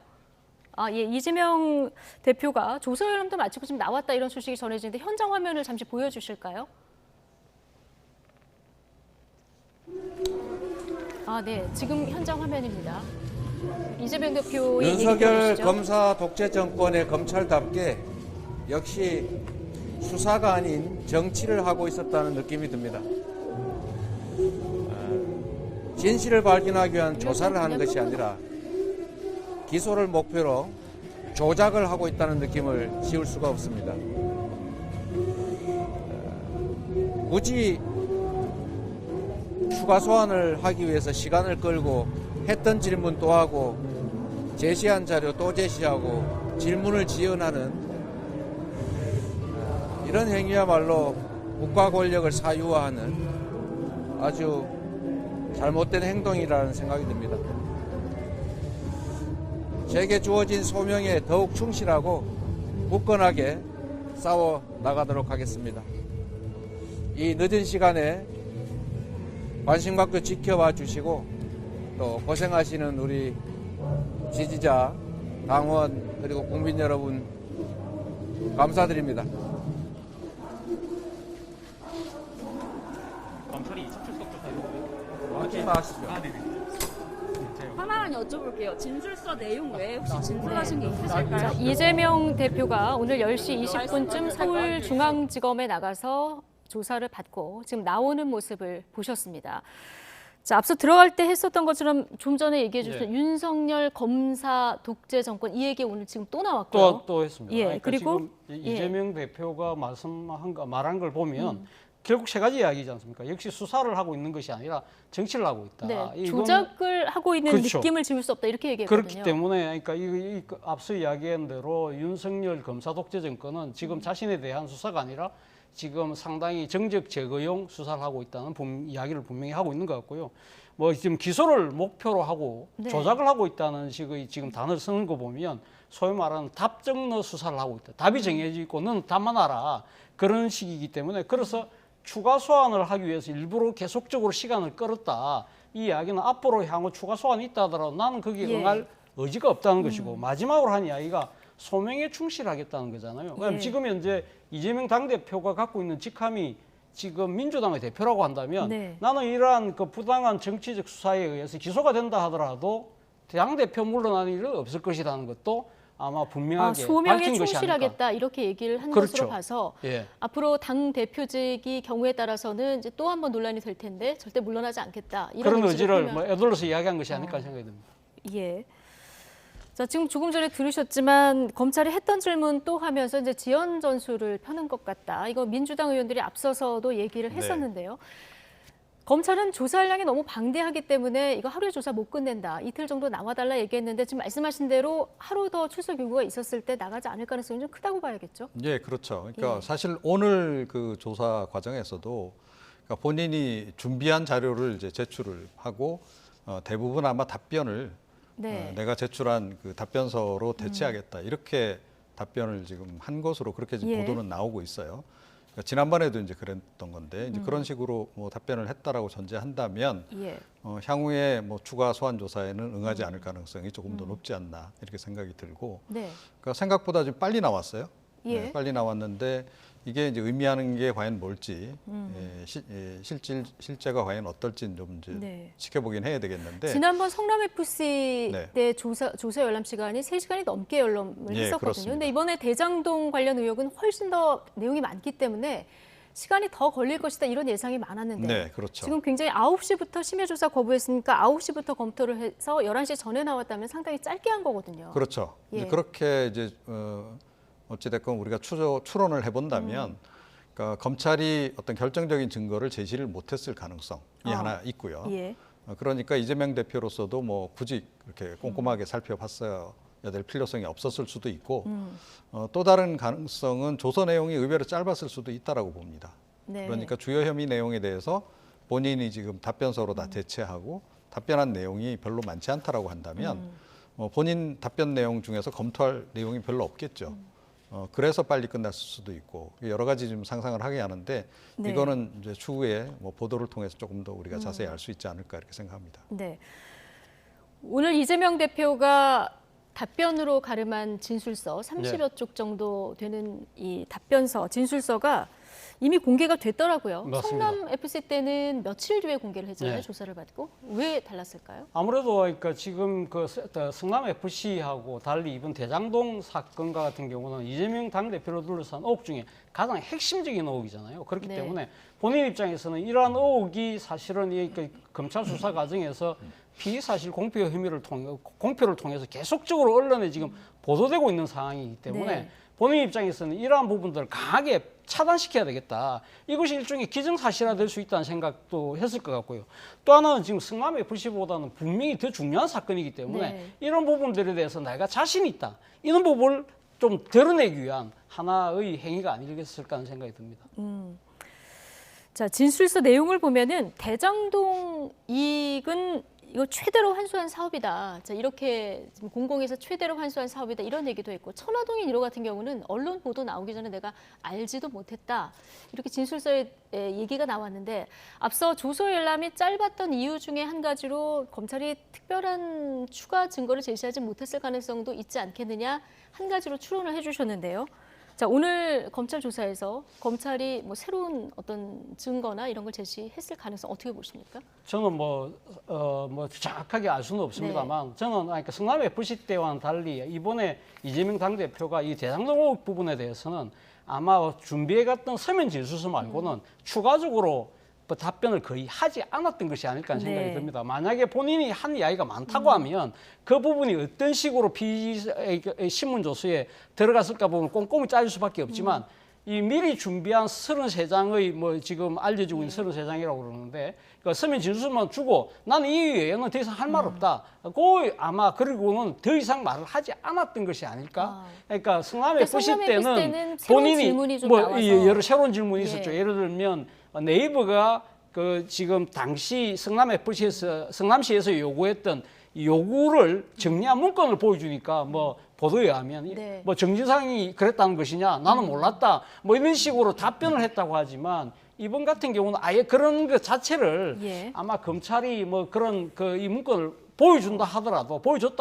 예, 이재명 대표가 조사 열람도 마치고 지금 나왔다 이런 소식이 전해지는데 현장 화면을 잠시 보여주실까요? 네, 지금 현장 화면입니다. 이재명 대표의 윤석열 검사 독재 정권의 검찰답게 역시 수사가 아닌 정치를 하고 있었다는 느낌이 듭니다. 진실을 발견하기 위한 조사를 하는 것이 아니라 기소를 목표로 조작을 하고 있다는 느낌을 지울 수가 없습니다. 굳이 추가 소환을 하기 위해서 시간을 끌고 했던 질문 또 하고 제시한 자료 또 제시하고 질문을 지연하는 이런 행위야말로 국가 권력을 사유화하는 아주 잘못된 행동이라는 생각이 듭니다. 제게 주어진 소명에 더욱 충실하고 굳건하게 싸워 나가도록 하겠습니다. 이 늦은 시간에 관심 갖고 지켜봐 주시고 또 고생하시는 우리 지지자, 당원 그리고 국민 여러분 감사드립니다. 검찰이 출석 하지 마시죠. 하나만 여쭤볼게요. 진술서 내용 외에 혹시 진술하신 게 있으실까요? 이재명 대표가 오늘 10시 20분쯤 서울중앙지검에 나가서 조사를 받고 지금 나오는 모습을 보셨습니다. 자, 앞서 들어갈 때 했었던 것처럼 좀 전에 얘기해 주셨던 윤석열 검사 독재 정권 이 얘기 오늘 지금 또 나왔고요. 또 했습니다. 그러니까 그리고 지금 이재명 대표가 말한 걸 보면 결국 세 가지 이야기지 않습니까? 역시 수사를 하고 있는 것이 아니라 정치를 하고 있다. 네, 조작을 하고 있는 그렇죠. 느낌을 지울 수 없다 이렇게 얘기했거든요. 그렇기 때문에 그러니까 앞서 이야기한 대로 윤석열 검사 독재 정권은 지금 자신에 대한 수사가 아니라 지금 상당히 정적 제거용 수사를 하고 있다는 이야기를 분명히 하고 있는 것 같고요. 뭐 지금 기소를 목표로 하고 조작을 하고 있다는 식의 지금 단어를 쓰는 거 보면 소위 말하는 답정너 수사를 하고 있다. 답이 정해져 있고 너는 답만 알아. 그런 식이기 때문에 그래서 추가 소환을 하기 위해서 일부러 계속적으로 시간을 끌었다. 이 이야기는 앞으로 향후 추가 소환이 있다 하더라도 나는 거기에 응할 의지가 없다는 것이고 마지막으로 한 이야기가 소명에 충실하겠다는 거잖아요. 왜냐하면 지금 현재 이재명 당대표가 갖고 있는 직함이 지금 민주당의 대표라고 한다면 나는 이러한 그 부당한 정치적 수사에 의해서 기소가 된다 하더라도 당대표 물러나는 일은 없을 것이라는 것도 아마 분명하게 소명에 밝힌 것이 충실하겠다 이렇게 얘기를 한 것으로 봐서 앞으로 당 대표직이 경우에 따라서는 이제 또 한 번 논란이 될 텐데 절대 물러나지 않겠다. 이런 그런 의지를 애둘러서 이야기한 것이 아닐까 생각이 듭니다. 예. 자, 지금 조금 전에 들으셨지만 검찰이 했던 질문 또 하면서 이제 지연 전술을 펴는 것 같다. 이거 민주당 의원들이 앞서서도 얘기를 했었는데요. 검찰은 조사량이 너무 방대하기 때문에 이거 하루에 조사 못 끝낸다. 이틀 정도 나와달라 얘기했는데 지금 말씀하신 대로 하루 더 출석 요구가 있었을 때 나가지 않을 가능성이 좀 크다고 봐야겠죠? 예, 그렇죠. 그러니까 사실 오늘 그 조사 과정에서도 그러니까 본인이 준비한 자료를 이제 제출을 하고 대부분 아마 답변을 내가 제출한 그 답변서로 대체하겠다 이렇게 답변을 지금 한 것으로 그렇게 지금 보도는 나오고 있어요. 그러니까 지난번에도 이제 그랬던 건데 이제 그런 식으로 뭐 답변을 했다라고 전제한다면 향후에 뭐 추가 소환 조사에는 응하지 않을 가능성이 조금 더 높지 않나 이렇게 생각이 들고 그러니까 생각보다 좀 빨리 나왔어요. 빨리 나왔는데 이게 이제 의미하는 게 과연 뭘지 실제가 과연 어떨지 좀 이제 지켜보긴 해야 되겠는데 지난번 성남 FC 때 조사 열람 시간이 3시간이 넘게 열람을 했었거든요. 그렇습니다. 근데 이번에 대장동 관련 의혹은 훨씬 더 내용이 많기 때문에 시간이 더 걸릴 것이다 이런 예상이 많았는데 지금 굉장히 9시부터 심야 조사 거부했으니까 9시부터 검토를 해서 11시 전에 나왔다면 상당히 짧게 한 거거든요. 그렇죠. 이제 그렇게 이제 어찌됐건 우리가 추론을 해본다면 그러니까 검찰이 어떤 결정적인 증거를 제시를 못했을 가능성이 하나 있고요. 그러니까 이재명 대표로서도 뭐 굳이 그렇게 꼼꼼하게 살펴봤어야 될 필요성이 없었을 수도 있고 또 다른 가능성은 조서 내용이 의외로 짧았을 수도 있다라고 봅니다. 네. 그러니까 주요 혐의 내용에 대해서 본인이 지금 답변서로 다 대체하고 답변한 내용이 별로 많지 않다라고 한다면 본인 답변 내용 중에서 검토할 내용이 별로 없겠죠. 그래서 빨리 끝났을 수도 있고 여러 가지 좀 상상을 하게 하는데 네. 이거는 이제 추후에 뭐 보도를 통해서 조금 더 우리가 자세히 알 수 있지 않을까 이렇게 생각합니다. 네. 오늘 이재명 대표가 답변으로 가름한 진술서 30여 쪽 정도 되는 이 답변서, 진술서가 이미 공개가 됐더라고요. 맞습니다. 성남 FC 때는 며칠 뒤에 공개를 했잖아요. 네. 조사를 받고. 왜 달랐을까요? 아무래도 그러니까 지금 그 성남 FC하고 달리 이번 대장동 사건과 같은 경우는 이재명 당대표를 둘러싼 의혹 중에 가장 핵심적인 의혹이잖아요. 그렇기 네. 때문에 본인 입장에서는 이러한 의혹이 사실은 이 검찰 수사 과정에서 피의사실 공표 혐의를 공표를 통해서 계속적으로 언론에 지금 보도되고 있는 상황이기 때문에 네. 본인 입장에서는 이러한 부분들을 강하게 차단시켜야 되겠다. 이것이 일종의 기정사실화될 수 있다는 생각도 했을 것 같고요. 또 하나는 지금 성남 FC보다는 분명히 더 중요한 사건이기 때문에 네. 이런 부분들에 대해서 내가 자신 있다. 이런 부분을 좀 드러내기 위한 하나의 행위가 아니겠을까 하는 생각이 듭니다. 자, 진술서 내용을 보면은 대장동 이익은 이거 최대로 환수한 사업이다. 자, 이렇게 지금 공공에서 최대로 환수한 사업이다. 이런 얘기도 했고 천화동인 1호 같은 경우는 언론 보도 나오기 전에 내가 알지도 못했다. 이렇게 진술서에 얘기가 나왔는데 앞서 조서 열람이 짧았던 이유 중에 한 가지로 검찰이 특별한 추가 증거를 제시하지 못했을 가능성도 있지 않겠느냐 한 가지로 추론을 해주셨는데요. 자, 오늘 검찰 조사에서 검찰이 뭐 새로운 어떤 증거나 이런 걸 제시했을 가능성 어떻게 보십니까? 저는 뭐 정확하게 알 수는 없습니다만 저는 그러니까 성남 FC 때와는 달리 이번에 이재명 당대표가 이 대장동 의혹 부분에 대해서는 아마 준비해갔던 서면 진술서 말고는 추가적으로 답변을 거의 하지 않았던 것이 아닐까 하는 생각이 네. 듭니다. 만약에 본인이 한 이야기가 많다고 하면 그 부분이 어떤 식으로 신문 조서에 들어갔을까 보면 꼼꼼히 따질 수밖에 없지만 이 미리 준비한 33장의 뭐 지금 알려지고 있는 33장이라고 그러는데 그 서면 진술만 주고 나는 이 외에는 더 이상 할 말 없다. 그 아마 그리고는 더 이상 말을 하지 않았던 것이 아닐까. 그러니까 성남 FC 때는 본인이 뭐 여러 새로운 질문이 있었죠. 예를 들면 네이버가 그 지금 당시 성남시에서 요구했던 요구를 정리한 문건을 보여주니까 뭐 보도에 의하면 뭐 정진상이 그랬다는 것이냐 나는 몰랐다 뭐 이런 식으로 답변을 했다고 하지만 이번 같은 경우는 아예 그런 것 자체를 아마 검찰이 뭐 그런 이 문건을 보여줬다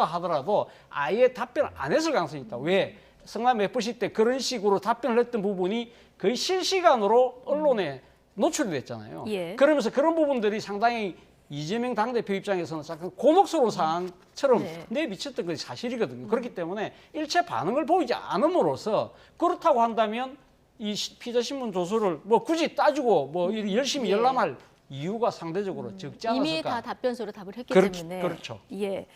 하더라도 아예 답변을 안 했을 가능성이 있다. 왜? 성남 FC 때 그런 식으로 답변을 했던 부분이 거의 실시간으로 언론에 노출이 됐잖아요. 그러면서 그런 부분들이 상당히 이재명 당대표 입장에서는 약간 곤혹스러운 상황처럼 내비쳤던 것이 사실이거든요. 그렇기 때문에 일체 반응을 보이지 않음으로써 그렇다고 한다면 이 피자신문 조서를 뭐 굳이 따지고 뭐 열심히 열람할 이유가 상대적으로 적지 않았을까. 이미 다 답변서로 답을 했기 때문에. 그렇죠. 예.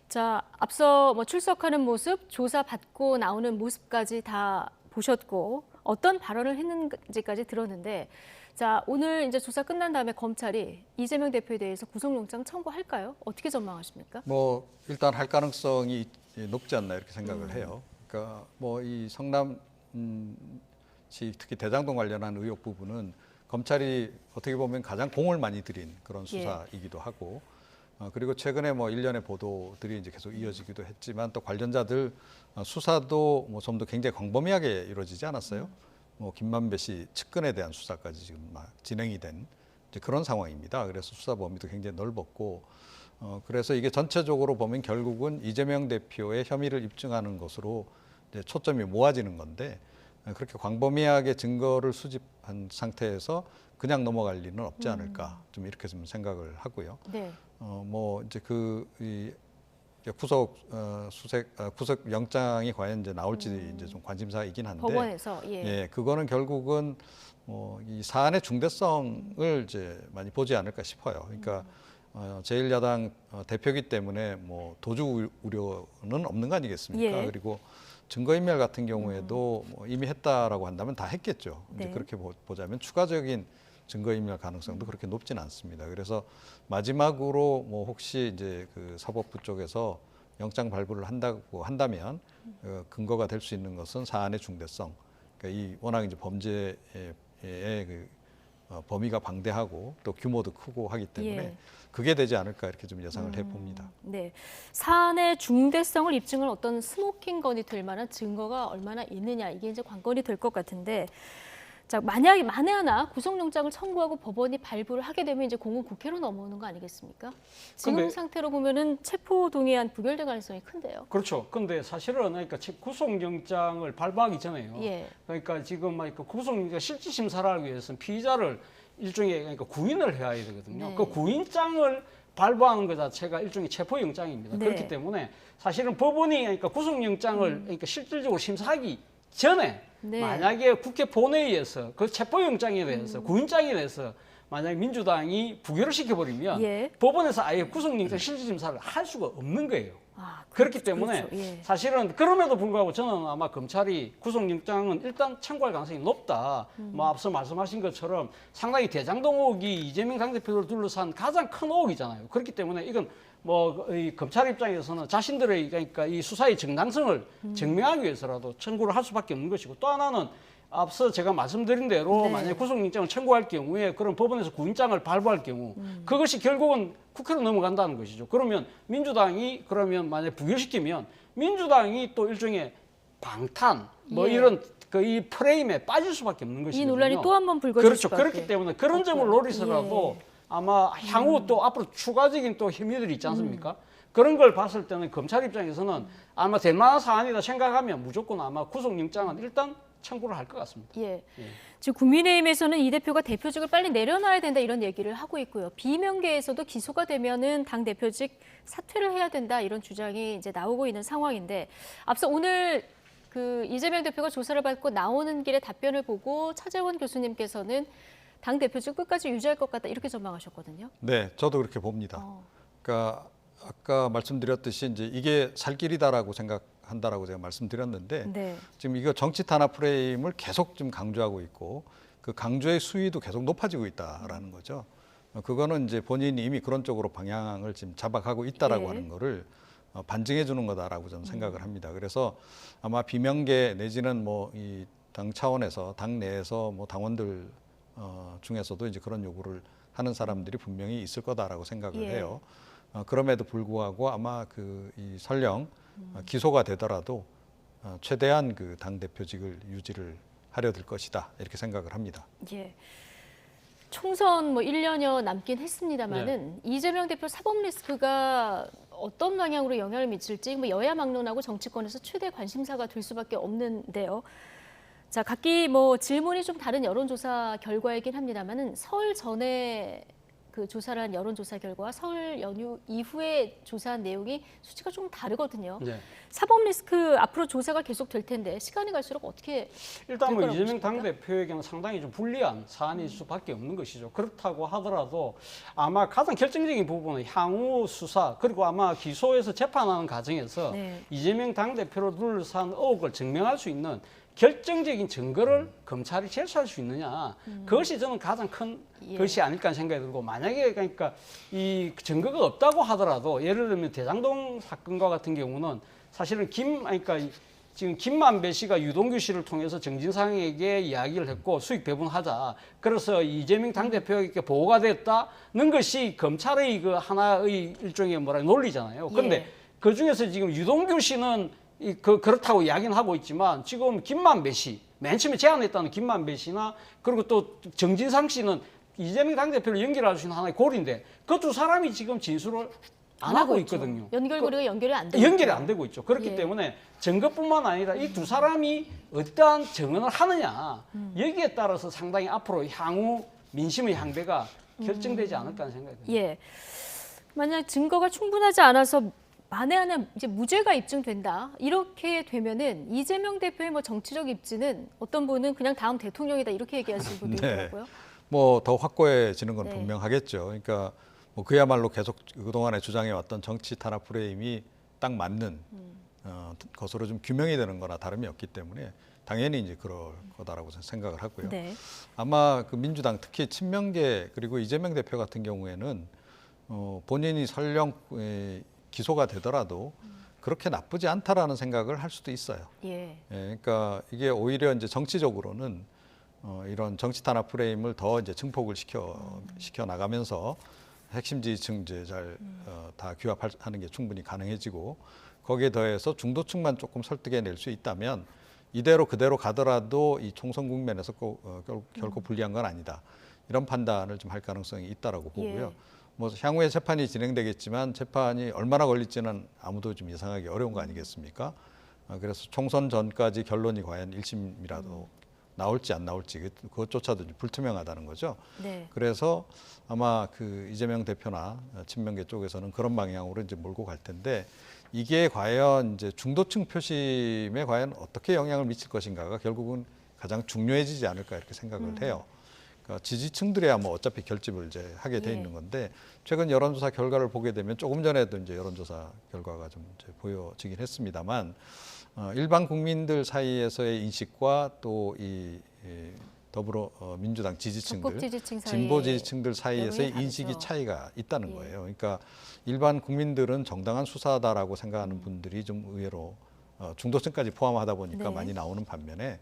자, 앞서 뭐 출석하는 모습, 조사 받고 나오는 모습까지 다 보셨고 어떤 발언을 했는지까지 들었는데 자, 오늘 이제 조사 끝난 다음에 검찰이 이재명 대표에 대해서 구속영장 청구할까요? 어떻게 전망하십니까? 뭐 일단 할 가능성이 높지 않나 이렇게 생각을 해요. 그러니까 뭐 이 성남시 특히 대장동 관련한 의혹 부분은 검찰이 어떻게 보면 가장 공을 많이 들인 그런 수사이기도 하고 그리고 최근에 뭐 일련의 보도들이 이제 계속 이어지기도 했지만 또 관련자들 수사도 뭐 좀 더 굉장히 광범위하게 이루어지지 않았어요. 뭐 김만배 씨 측근에 대한 수사까지 지금 막 진행이 된 이제 그런 상황입니다. 그래서 수사 범위도 굉장히 넓었고 그래서 이게 전체적으로 보면 결국은 이재명 대표의 혐의를 입증하는 것으로 이제 초점이 모아지는 건데 그렇게 광범위하게 증거를 수집한 상태에서 그냥 넘어갈 리는 없지 않을까 좀 이렇게 좀 생각을 하고요. 뭐 이제 구속 영장이 과연 이제 나올지 이제 좀 관심사이긴 한데 법원에서 그거는 결국은 이 사안의 중대성을 이제 많이 보지 않을까 싶어요. 그러니까 제1야당 대표기 때문에 뭐 도주 우려는 없는 거 아니겠습니까? 그리고 증거인멸 같은 경우에도 뭐 이미 했다라고 한다면 다 했겠죠. 이제 그렇게 보자면 추가적인 증거인멸 가능성도 그렇게 높지는 않습니다. 그래서 마지막으로 뭐 혹시 이제 그 사법부 쪽에서 영장 발부를 한다면 근거가 될 수 있는 것은 사안의 중대성. 그러니까 이 워낙 이제 범죄의 그 범위가 방대하고 또 규모도 크고 하기 때문에 예. 그게 되지 않을까 이렇게 좀 예상을 해봅니다. 네, 사안의 중대성을 입증할 어떤 스모킹 건이 될 만한 증거가 얼마나 있느냐 이게 이제 관건이 될 것 같은데, 자 만약에 만에 하나 구속영장을 청구하고 법원이 발부를 하게 되면 이제 공은 국회로 넘어오는 거 아니겠습니까? 지금 근데, 상태로 보면은 체포 동의안 부결될 가능성이 큰데요. 그렇죠. 근데 사실은 그러니까 구속영장을 발부하기 전에요. 예. 그러니까 지금 구속영장 실질 심사를 하기 위해서는 피의자를 일종의 그러니까 구인을 해야 되거든요. 네. 그 구인장을 발부하는 것 자체가 일종의 체포영장입니다. 네. 그렇기 때문에 사실은 법원이 그러니까 구속영장을 그러니까 실질적으로 심사하기 전에 네. 만약에 국회 본회의에서 그 체포영장에 대해서 구인장에 대해서 만약에 민주당이 부결을 시켜버리면 예. 법원에서 아예 구속영장 실질심사를 할 수가 없는 거예요. 그렇기 때문에 그렇죠. 예. 사실은 그럼에도 불구하고 저는 아마 검찰이 구속영장은 일단 청구할 가능성이 높다. 뭐 앞서 말씀하신 것처럼 상당히 대장동 의혹이 이재명 당대표를 둘러싼 가장 큰 의혹이잖아요. 그렇기 때문에 이건 뭐 이 검찰 입장에서는 자신들의 그러니까 이 수사의 정당성을 증명하기 위해서라도 청구를 할 수밖에 없는 것이고, 또 하나는 앞서 제가 말씀드린 대로 네. 만약 구속영장을 청구할 경우에 그런 법원에서 구인장을 발부할 경우 그것이 결국은 국회로 넘어간다는 것이죠. 그러면 민주당이 그러면 만약 부결시키면 민주당이 또 일종의 방탄 뭐 예. 이런 그 이 프레임에 빠질 수밖에 없는 것이거든요. 이 논란이 또 한 번 불거질 그렇죠. 수밖에 그렇기 때문에 그런 점을 없고요. 노리서라도 아마 향후 또 앞으로 추가적인 또 혐의들이 있지 않습니까? 그런 걸 봤을 때는 검찰 입장에서는 아마 될 만한 사안이다 생각하면 무조건 아마 구속영장은 일단 청구를 할 것 같습니다. 예. 지금 국민의힘에서는 이 대표가 대표직을 빨리 내려놔야 된다 이런 얘기를 하고 있고요. 비명계에서도 기소가 되면은 당 대표직 사퇴를 해야 된다 이런 주장이 이제 나오고 있는 상황인데, 앞서 오늘 그 이재명 대표가 조사를 받고 나오는 길에 답변을 보고 차재원 교수님께서는 당 대표직 끝까지 유지할 것 같다 이렇게 전망하셨거든요. 네, 저도 그렇게 봅니다. 그러니까 아까 말씀드렸듯이 이제 이게 살 길이다라고 생각한다라고 제가 말씀드렸는데 네. 지금 이거 정치 탄압 프레임을 계속 좀 강조하고 있고 그 강조의 수위도 계속 높아지고 있다라는 거죠. 그거는 이제 본인이 이미 그런 쪽으로 방향을 지금 잡아가고 있다라고 예. 하는 거를 반증해 주는 거다라고 저는 생각을 합니다. 그래서 아마 비명계 내지는 뭐 이 당 차원에서 당 내에서 뭐 당원들 중에서도 이제 그런 요구를 하는 사람들이 분명히 있을 거다라고 생각을 예. 해요. 그럼에도 불구하고 아마 그 이 설령 기소가 되더라도 최대한 그 당 대표직을 유지를 하려 들 것이다 이렇게 생각을 합니다. 예. 총선 뭐 1년여 남긴 했습니다만은 이재명 대표 사법 리스크가 어떤 방향으로 영향을 미칠지 뭐 여야 막론하고 정치권에서 최대 관심사가 될 수밖에 없는데요. 자, 각기 뭐 질문이 좀 다른 여론조사 결과이긴 합니다만은 설 전에 그 조사를 한 여론조사 결과와 설 연휴 이후에 조사한 내용이 수치가 좀 다르거든요. 네. 사법 리스크 앞으로 조사가 계속 될 텐데 시간이 갈수록 어떻게 일단 뭐 될 거라고 이재명 보십니까? 당대표에게는 상당히 좀 불리한 사안일 수밖에 없는 것이죠. 그렇다고 하더라도 아마 가장 결정적인 부분은 향후 수사 그리고 아마 기소에서 재판하는 과정에서 네. 이재명 당대표를 둘러싼 의혹을 증명할 수 있는 결정적인 증거를 검찰이 제시할 수 있느냐, 그것이 저는 가장 큰 예. 것이 아닐까 생각이 들고, 만약에 그러니까 이 증거가 없다고 하더라도 예를 들면 대장동 사건과 같은 경우는 사실은 그러니까 지금 김만배 씨가 유동규 씨를 통해서 정진상에게 이야기를 했고 수익 배분하자. 그래서 이재명 당대표에게 보고가 됐다는 것이 검찰의 그 하나의 일종의 논리잖아요. 그런데 예. 그 중에서 지금 유동규 씨는 그렇다고 이야기는 하고 있지만 지금 김만배 씨, 맨 처음에 제안했다는 김만배 씨나 그리고 또 정진상 씨는 이재명 당대표를 연결할 수 있는 하나의 고리인데 그 두 사람이 지금 진술을 안 하고 있거든요. 연결고리가 연결이 안 되고 연결이 있죠. 안 되고 있죠. 그렇기 예. 때문에 증거뿐만 아니라 이 두 사람이 어떠한 증언을 하느냐 여기에 따라서 상당히 앞으로 향후 민심의 향배가 결정되지 않을까 하는 생각이 듭니다. 예. 만약 증거가 충분하지 않아서 만에 하나 이제 무죄가 입증된다 이렇게 되면은 이재명 대표의 뭐 정치적 입지는 어떤 분은 그냥 다음 대통령이다 이렇게 얘기하시는 분도 있더라고요. 뭐 더 확고해지는 건 네. 분명하겠죠. 그러니까 뭐 그야말로 계속 그동안에 주장해 왔던 정치 탄압 프레임이 딱 맞는 것으로 좀 규명이 되는 거나 다름이 없기 때문에 당연히 이제 그럴 거다라고 저는 생각을 하고요. 네. 아마 그 민주당 특히 친명계 그리고 이재명 대표 같은 경우에는 본인이 설령 기소가 되더라도 그렇게 나쁘지 않다라는 생각을 할 수도 있어요. 예. 그러니까 이게 오히려 이제 정치적으로는 이런 정치 탄압 프레임을 더 이제 증폭을 시켜 나가면서 핵심 지지층 이제 잘 다 규합하는 게 충분히 가능해지고 거기에 더해서 중도층만 조금 설득해낼 수 있다면 이대로 그대로 가더라도 이 총선 국면에서 결코 불리한 건 아니다. 이런 판단을 좀 할 가능성이 있다라고 보고요. 뭐 향후에 재판이 진행되겠지만 재판이 얼마나 걸릴지는 아무도 좀 예상하기 어려운 거 아니겠습니까? 그래서 총선 전까지 결론이 과연 1심이라도 나올지 안 나올지 그것조차도 불투명하다는 거죠. 네. 그래서 아마 그 이재명 대표나 친명계 쪽에서는 그런 방향으로 이제 몰고 갈 텐데 이게 과연 이제 중도층 표심에 과연 어떻게 영향을 미칠 것인가가 결국은 가장 중요해지지 않을까 이렇게 생각을 해요. 그러니까 지지층들이야 뭐 어차피 결집을 이제 하게 돼 있는 건데 최근 여론조사 결과를 보게 되면 조금 전에도 이제 여론조사 결과가 좀 이제 보여지긴 했습니다만 일반 국민들 사이에서의 인식과 또 이 더불어 민주당 지지층들, 진보 지지층들 사이에서의 인식이 차이가 있다는 거예요. 그러니까 일반 국민들은 정당한 수사다라고 생각하는 분들이 좀 의외로 중도층까지 포함하다 보니까 많이 나오는 반면에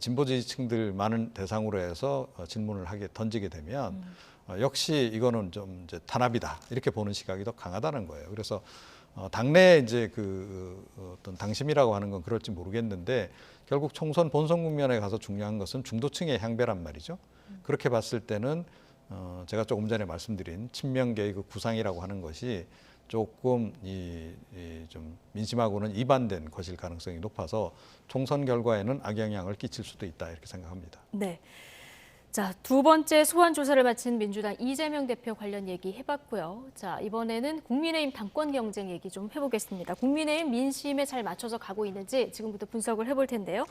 진보 지지층들 많은 대상으로 해서 질문을 던지게 되면 역시 이거는 좀 이제 탄압이다 이렇게 보는 시각이 더 강하다는 거예요. 그래서 당내 이제 그 어떤 당심이라고 하는 건 그럴지 모르겠는데 결국 총선 본선 국면에 가서 중요한 것은 중도층의 향배란 말이죠. 그렇게 봤을 때는 제가 조금 전에 말씀드린 친명계의 그 구상이라고 하는 것이 조금 좀 민심하고는 이반된 것일 가능성이 높아서 총선 결과에는 악영향을 끼칠 수도 있다 이렇게 생각합니다. 네. 자, 두 번째 소환 조사를 마친 민주당 이재명 대표 관련 얘기 해봤고요. 자, 이번에는 국민의힘 당권 경쟁 얘기 좀 해보겠습니다. 국민의힘 민심에 잘 맞춰서 가고 있는지 지금부터 분석을 해볼 텐데요.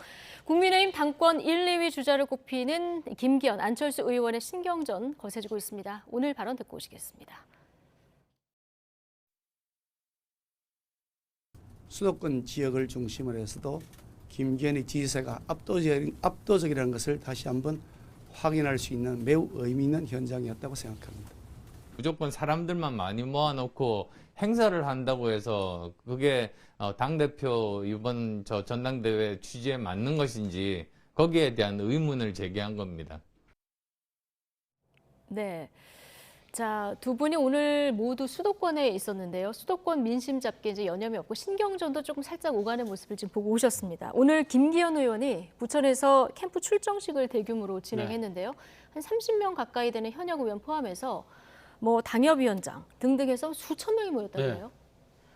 국민의힘 당권 1, 2위 주자를 꼽히는 김기현, 안철수 의원의 신경전 거세지고 있습니다. 오늘 발언 듣고 오시겠습니다. 수도권 지역을 중심으로 해서도 김기현의 지지세가 압도적이라는 것을 다시 한번 확인할 수 있는 매우 의미 있는 현장이었다고 생각합니다. 무조건 사람들만 많이 모아놓고 행사를 한다고 해서 그게 당대표 이번 전당대회 취지에 맞는 것인지 거기에 대한 의문을 제기한 겁니다. 네. 자, 두 분이 오늘 모두 수도권에 있었는데요. 수도권 민심 잡기에 이제 여념이 없고 신경전도 조금 살짝 오가는 모습을 지금 보고 오셨습니다. 오늘 김기현 의원이 부천에서 캠프 출정식을 대규모로 진행했는데요. 한 30명 가까이 되는 현역 의원 포함해서 뭐 당협위원장 등등 해서 수천 명이 모였다고요. 네.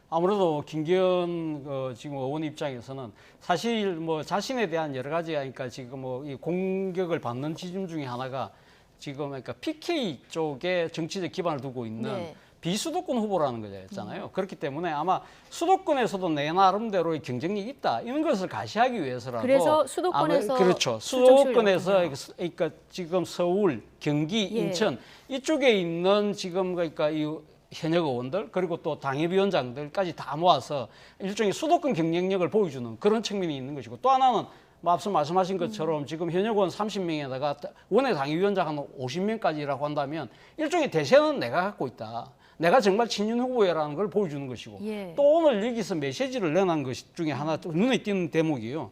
아무래도 김기현 지금 의원 입장에서는 사실 뭐 자신에 대한 여러 가지 그러니까 지금 뭐 이 공격을 받는 지점 중에 하나가 지금 그러니까 PK 쪽에 정치적 기반을 두고 있는 비수도권 후보라는 거잖아요. 그렇기 때문에 아마 수도권에서도 내 나름대로의 경쟁력이 있다. 이런 것을 가시하기 위해서라도 그래서 수도권에서 그렇죠. 수도권에서 그러니까 지금 서울, 경기, 인천 이쪽에 있는 지금 그러니까 이 현역 의원들 그리고 또 당협위원장들까지 다 모아서 일종의 수도권 경쟁력을 보여주는 그런 측면이 있는 것이고 또 하나는 앞서 말씀하신 것처럼 지금 현역 의원 30명에다가 원외 당협위원장 한 50명까지라고 한다면 일종의 대세는 내가 갖고 있다. 내가 정말 친윤 후보야라는 걸 보여주는 것이고 또 오늘 여기서 메시지를 내놓은 것 중에 하나 눈에 띄는 대목이요.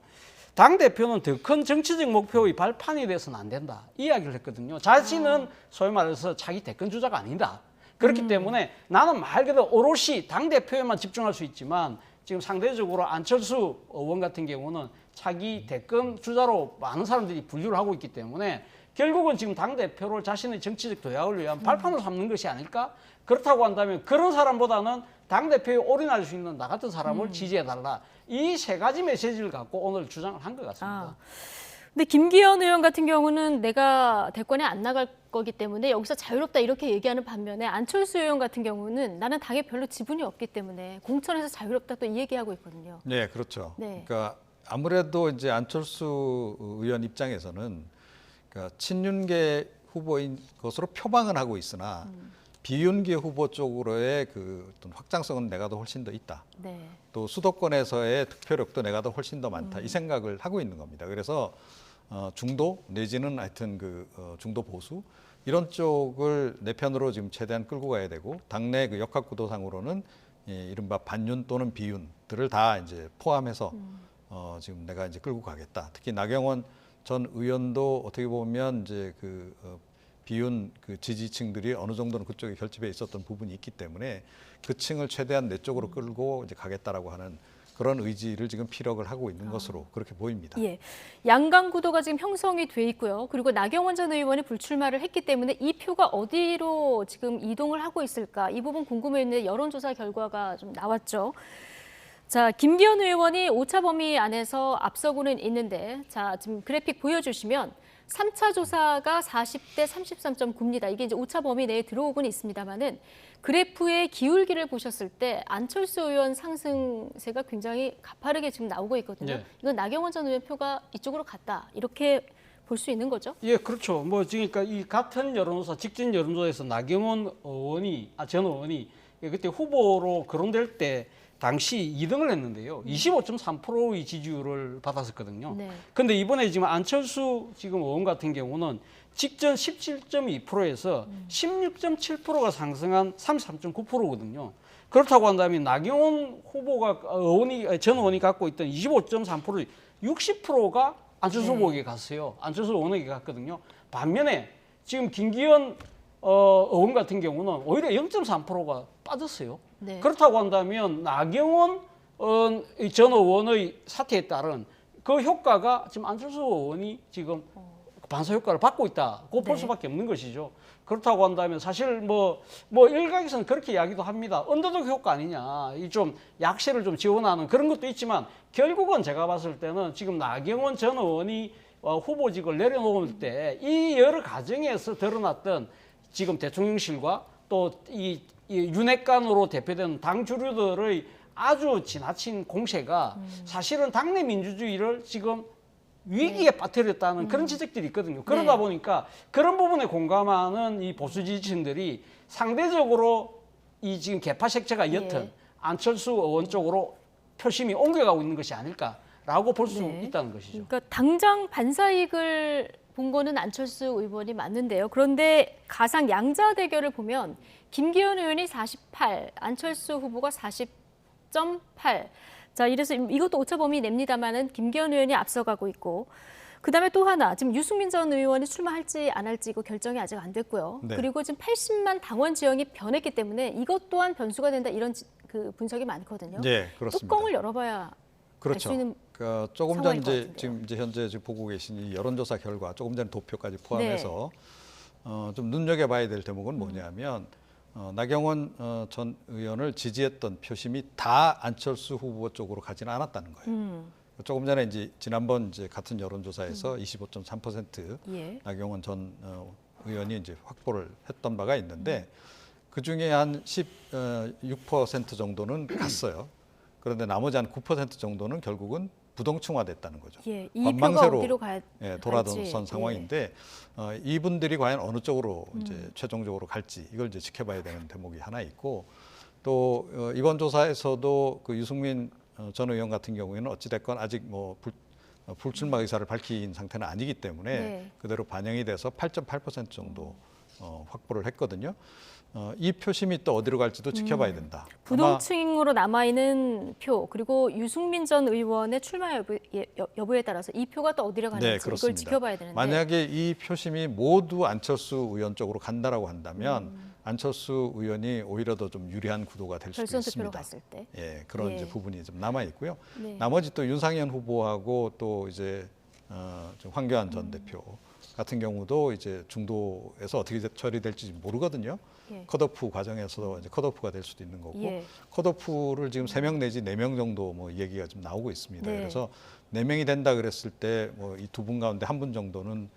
당대표는 더 큰 정치적 목표의 발판이 돼서는 안 된다. 이야기를 했거든요. 자신은 소위 말해서 자기 대권 주자가 아니다. 그렇기 때문에 나는 말 그대로 오롯이 당대표에만 집중할 수 있지만 지금 상대적으로 안철수 의원 같은 경우는 차기 대권 주자로 많은 사람들이 분류를 하고 있기 때문에 결국은 지금 당대표를 자신의 정치적 도약을 위한 발판으로 삼는 것이 아닐까? 그렇다고 한다면 그런 사람보다는 당대표에 올인할 수 있는 나 같은 사람을 지지해달라. 이 세 가지 메시지를 갖고 오늘 주장을 한 것 같습니다. 근데 김기현 의원 같은 경우는 내가 대권에 안 나갈 거기 때문에 여기서 자유롭다 이렇게 얘기하는 반면에 안철수 의원 같은 경우는 나는 당에 별로 지분이 없기 때문에 공천에서 자유롭다 또 이 얘기하고 있거든요. 네, 그렇죠. 네. 그러니까 아무래도 이제 안철수 의원 입장에서는 그러니까 친윤계 후보인 것으로 표방은 하고 있으나 비윤계 후보 쪽으로의 그 어떤 확장성은 내가 더 훨씬 더 있다. 네. 또 수도권에서의 득표력도 내가 더 훨씬 더 많다. 이 생각을 하고 있는 겁니다. 그래서 중도 내지는 하여튼 중도 보수 이런 쪽을 내 편으로 지금 최대한 끌고 가야 되고 당내 그 역학구도상으로는 이른바 반윤 또는 비윤들을 다 이제 포함해서 지금 내가 이제 끌고 가겠다. 특히 나경원 전 의원도 어떻게 보면 이제 비윤 지지층들이 어느 정도는 그쪽에 결집해 있었던 부분이 있기 때문에 그 층을 최대한 내 쪽으로 끌고 이제 가겠다라고 하는 그런 의지를 지금 피력을 하고 있는 것으로 그렇게 보입니다. 예, 양강 구도가 지금 형성이 돼 있고요. 그리고 나경원 전 의원이 불출마를 했기 때문에 이 표가 어디로 지금 이동을 하고 있을까? 이 부분 궁금했는데 여론조사 결과가 좀 나왔죠. 자, 김기현 의원이 오차 범위 안에서 앞서고는 있는데, 자, 지금 그래픽 보여주시면 3차 조사가 40대 33.9입니다. 이게 이제 오차 범위 내에 들어오고는 있습니다만은 그래프의 기울기를 보셨을 때 안철수 의원 상승세가 굉장히 가파르게 지금 나오고 있거든요. 네. 이건 나경원 전 의원 표가 이쪽으로 갔다. 이렇게 볼 수 있는 거죠? 예, 그렇죠. 뭐 그러니까 이 같은 여론조사, 직전 여론조사에서 나경원 전 의원이 그때 후보로 거론될 때 당시 2등을 했는데요. 25.3%의 지지율을 받았었거든요. 네. 근데 이번에 지금 안철수 지금 의원 같은 경우는 직전 17.2%에서 16.7%가 상승한 33.9%거든요. 그렇다고 한다면 나경원 후보가 전 의원이 갖고 있던 25.3%의 60%가 안철수 후보에게 갔어요. 안철수 의원에게 갔거든요. 반면에 지금 김기현 의원 같은 경우는 오히려 0.3%가 빠졌어요. 네. 그렇다고 한다면 나경원 전 의원의 사태에 따른 그 효과가 지금 안철수 의원이 지금 반사 효과를 받고 있다고 볼 수밖에 없는 것이죠. 그렇다고 한다면 사실 뭐 일각에서는 그렇게 이야기도 합니다. 언더독 효과 아니냐, 이 좀 약세를 좀 지원하는 그런 것도 있지만 결국은 제가 봤을 때는 지금 나경원 전 의원이 후보직을 내려놓을 때 이 여러 과정에서 드러났던 지금 대통령실과 또 이 윤핵관으로 대표되는 당 주류들의 아주 지나친 공세가 사실은 당내 민주주의를 지금 위기에 빠뜨렸다는 그런 지적들이 있거든요. 그러다 보니까 그런 부분에 공감하는 이 보수 지지층들이 상대적으로 이 지금 개파 색채가 옅은 안철수 의원 쪽으로 표심이 옮겨가고 있는 것이 아닐까라고 볼 수 있다는 것이죠. 그러니까 당장 반사이익을 본 거는 안철수 의원이 맞는데요. 그런데 가상 양자 대결을 보면 김기현 의원이 48, 안철수 후보가 40.8. 자, 이래서 이것도 오차 범위 냅니다만은 김기현 의원이 앞서가고 있고, 그다음에 또 하나 지금 유승민 전 의원이 출마할지 안 할지 이거 결정이 아직 안 됐고요. 네. 그리고 지금 80만 당원 지형이 변했기 때문에 이것 또한 변수가 된다 이런 분석이 많거든요. 네, 그렇습니다. 뚜껑을 열어봐야 그렇죠. 알 수 있는 조금 전 상황일 것 이제 같은데요. 지금 현재 보고 계신 이 여론조사 결과 조금 전 도표까지 포함해서 좀 눈여겨봐야 될 대목은 뭐냐면 나경원 전 의원을 지지했던 표심이 다 안철수 후보 쪽으로 가지는 않았다는 거예요. 조금 전에 이제 지난번 이제 같은 여론조사에서 25.3% 나경원 전 의원이 이제 확보를 했던 바가 있는데 그 중에 한 16% 정도는 갔어요. 그런데 나머지 한 9% 정도는 결국은 부동층화됐다는 거죠. 이 표가 어디로 돌아선 상황인데 이분들이 과연 어느 쪽으로 이제 최종적으로 갈지 이걸 이제 지켜봐야 되는 대목이 하나 있고 또 이번 조사에서도 그 유승민 전 의원 같은 경우에는 어찌됐건 아직 뭐 불출마 의사를 밝힌 상태는 아니기 때문에 그대로 반영이 돼서 8.8% 정도 확보를 했거든요. 이 표심이 또 어디로 갈지도 지켜봐야 된다. 부동층으로 남아있는 표 그리고 유승민 전 의원의 출마 여부에 따라서 이 표가 또 어디로 가는지 이걸 지켜봐야 되는데 만약에 이 표심이 모두 안철수 의원 쪽으로 간다라고 한다면 안철수 의원이 오히려 더 좀 유리한 구도가 될 수도 있습니다. 갔을 때. 그런 이제 부분이 좀 남아 있고요. 네. 나머지 또 윤상현 후보하고 또 이제 황교안 전 대표 같은 경우도 이제 중도에서 어떻게 처리될지 모르거든요. 컷오프 과정에서 이제 컷오프가 될 수도 있는 거고 컷오프를 지금 3명 내지 4명 정도 뭐 얘기가 좀 나오고 있습니다. 그래서 4명이 된다 그랬을 때 뭐 이 두 분 가운데 한 분 정도는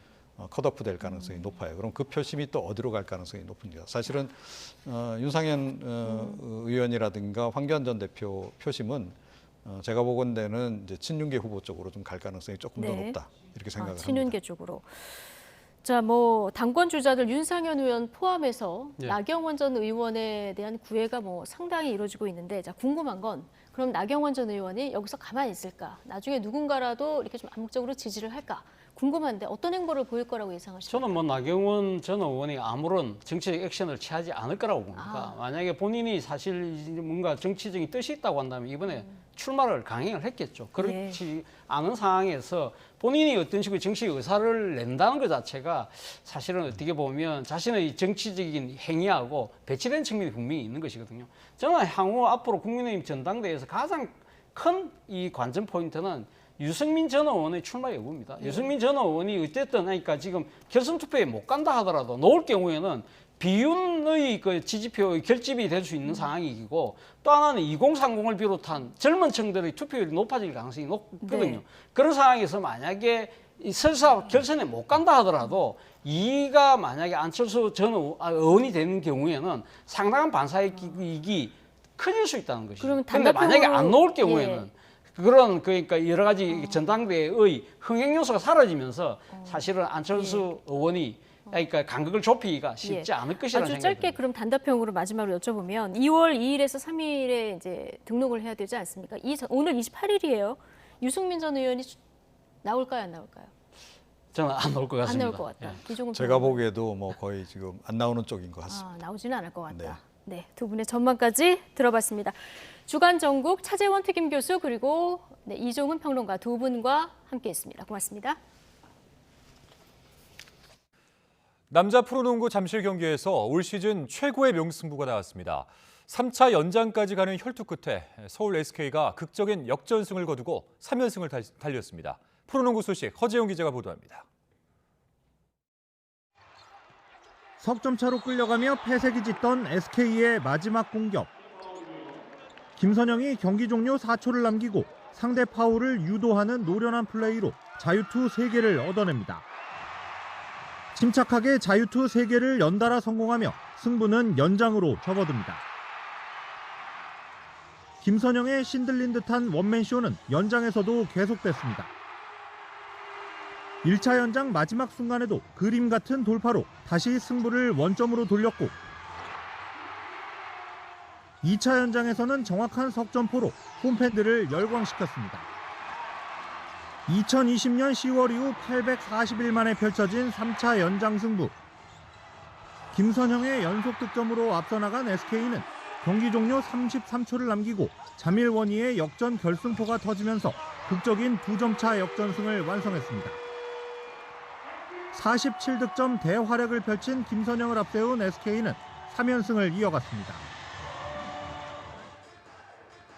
컷오프 될 가능성이 높아요. 그럼 그 표심이 또 어디로 갈 가능성이 높습니다. 사실은 윤상현 의원이라든가 황교안 전 대표 표심은 제가 보건대는 이제 친윤계 후보 쪽으로 좀 갈 가능성이 조금 더 높다 이렇게 생각을 합니다. 친윤계 쪽으로. 자, 뭐 당권 주자들 윤상현 의원 포함해서 예. 나경원 전 의원에 대한 구애가 뭐 상당히 이루어지고 있는데, 자, 궁금한 건 그럼 나경원 전 의원이 여기서 가만히 있을까? 나중에 누군가라도 이렇게 좀 암묵적으로 지지를 할까? 궁금한데 어떤 행보를 보일 거라고 예상하십니까? 저는 뭐 나경원 전 의원이 아무런 정치적 액션을 취하지 않을 거라고 봅니다. 만약에 본인이 사실 뭔가 정치적인 뜻이 있다고 한다면 이번에 출마를 강행을 했겠죠. 그렇지 않은 상황에서 본인이 어떤 식으로 정치 의사를 낸다는 것 자체가 사실은 어떻게 보면 자신의 정치적인 행위하고 배치된 측면이 분명히 있는 것이거든요. 저는 향후 앞으로 국민의힘 전당대회에서 가장 큰 이 관전 포인트는 유승민 전 의원의 출마 여부입니다. 유승민 전 의원이 어쨌든 그러니까 지금 결선 투표에 못 간다 하더라도 놓을 경우에는 비윤의 그 지지표의 결집이 될 수 있는 상황이고, 또 하나는 2030을 비롯한 젊은 층들의 투표율이 높아질 가능성이 높거든요. 그런 상황에서 만약에 설사 결선에 못 간다 하더라도 이가 만약에 안철수 전 의원이 되는 경우에는 상당한 반사이익이 커질 수 있다는 것이죠. 그런데 만약에 안 놓을 경우에는 그런 그러니까 여러 가지 전당대회의 흥행 요소가 사라지면서 사실은 안철수 의원이 그러니까 간극을 좁히기가 쉽지 않을 것이라는 아주 생각이 짧게 듭니다. 그럼 단답형으로 마지막으로 여쭤보면 2월 2일에서 3일에 이제 등록을 해야 되지 않습니까? 오늘 28일이에요. 유승민 전 의원이 나올까요, 안 나올까요? 저는 안 나올 것 같습니다. 안 나올 것 같다. 기종훈 제가 보기에도 뭐 거의 지금 안 나오는 쪽인 것 같습니다. 나오지는 않을 것 같다. 네, 두 분의 전망까지 들어봤습니다. 주간 전국 차재원 특임 교수 그리고 이종훈 평론가 두 분과 함께했습니다. 고맙습니다. 남자 프로농구 잠실 경기에서 올 시즌 최고의 명승부가 나왔습니다. 3차 연장까지 가는 혈투 끝에 서울 SK가 극적인 역전승을 거두고 3연승을 달렸습니다. 프로농구 소식 허재용 기자가 보도합니다. 석점 차로 끌려가며 패색이 짙던 SK의 마지막 공격. 김선영이 경기 종료 4초를 남기고 상대 파울을 유도하는 노련한 플레이로 자유투 3개를 얻어냅니다. 침착하게 자유투 3개를 연달아 성공하며 승부는 연장으로 접어듭니다. 김선영의 신들린 듯한 원맨쇼는 연장에서도 계속됐습니다. 1차 연장 마지막 순간에도 그림 같은 돌파로 다시 승부를 원점으로 돌렸고, 2차 연장에서는 정확한 석점포로 홈팬들을 열광시켰습니다. 2020년 10월 이후 840일 만에 펼쳐진 3차 연장 승부. 김선영의 연속 득점으로 앞서 나간 SK는 경기 종료 33초를 남기고 자밀원희의 역전 결승포가 터지면서 극적인 2점차 역전승을 완성했습니다. 47득점 대활약을 펼친 김선영을 앞세운 SK는 3연승을 이어갔습니다.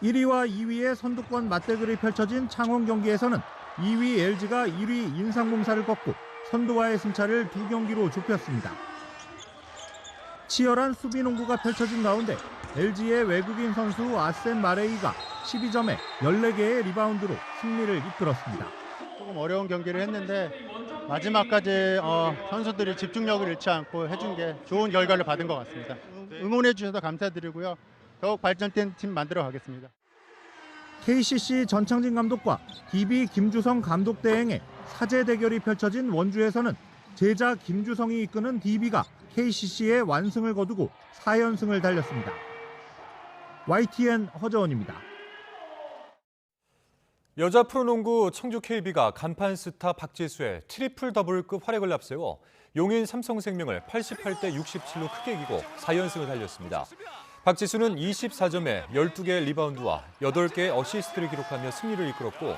1위와 2위의 선두권 맞대결이 펼쳐진 창원 경기에서는 2위 LG가 1위 인삼공사를 꺾고 선두와의 승차를 2경기로 좁혔습니다. 치열한 수비 농구가 펼쳐진 가운데 LG의 외국인 선수 아센 마레이가 12점에 14개의 리바운드로 승리를 이끌었습니다. 조금 어려운 경기를 했는데 마지막까지 선수들이 집중력을 잃지 않고 해준 게 좋은 결과를 받은 것 같습니다. 응원해 주셔서 감사드리고요. 더욱 발전된 팀 만들어 가겠습니다. KCC 전창진 감독과 DB 김주성 감독 대행의 사제 대결이 펼쳐진 원주에서는 제자 김주성이 이끄는 DB가 KCC의 완승을 거두고 4연승을 달렸습니다. YTN 허재원입니다. 여자 프로농구 청주 KB가 간판 스타 박지수의 트리플 더블급 활약을 앞세워 용인 삼성생명을 88대 67로 크게 이기고 4연승을 달렸습니다. 박지수는 24점에 12개의 리바운드와 8개의 어시스트를 기록하며 승리를 이끌었고,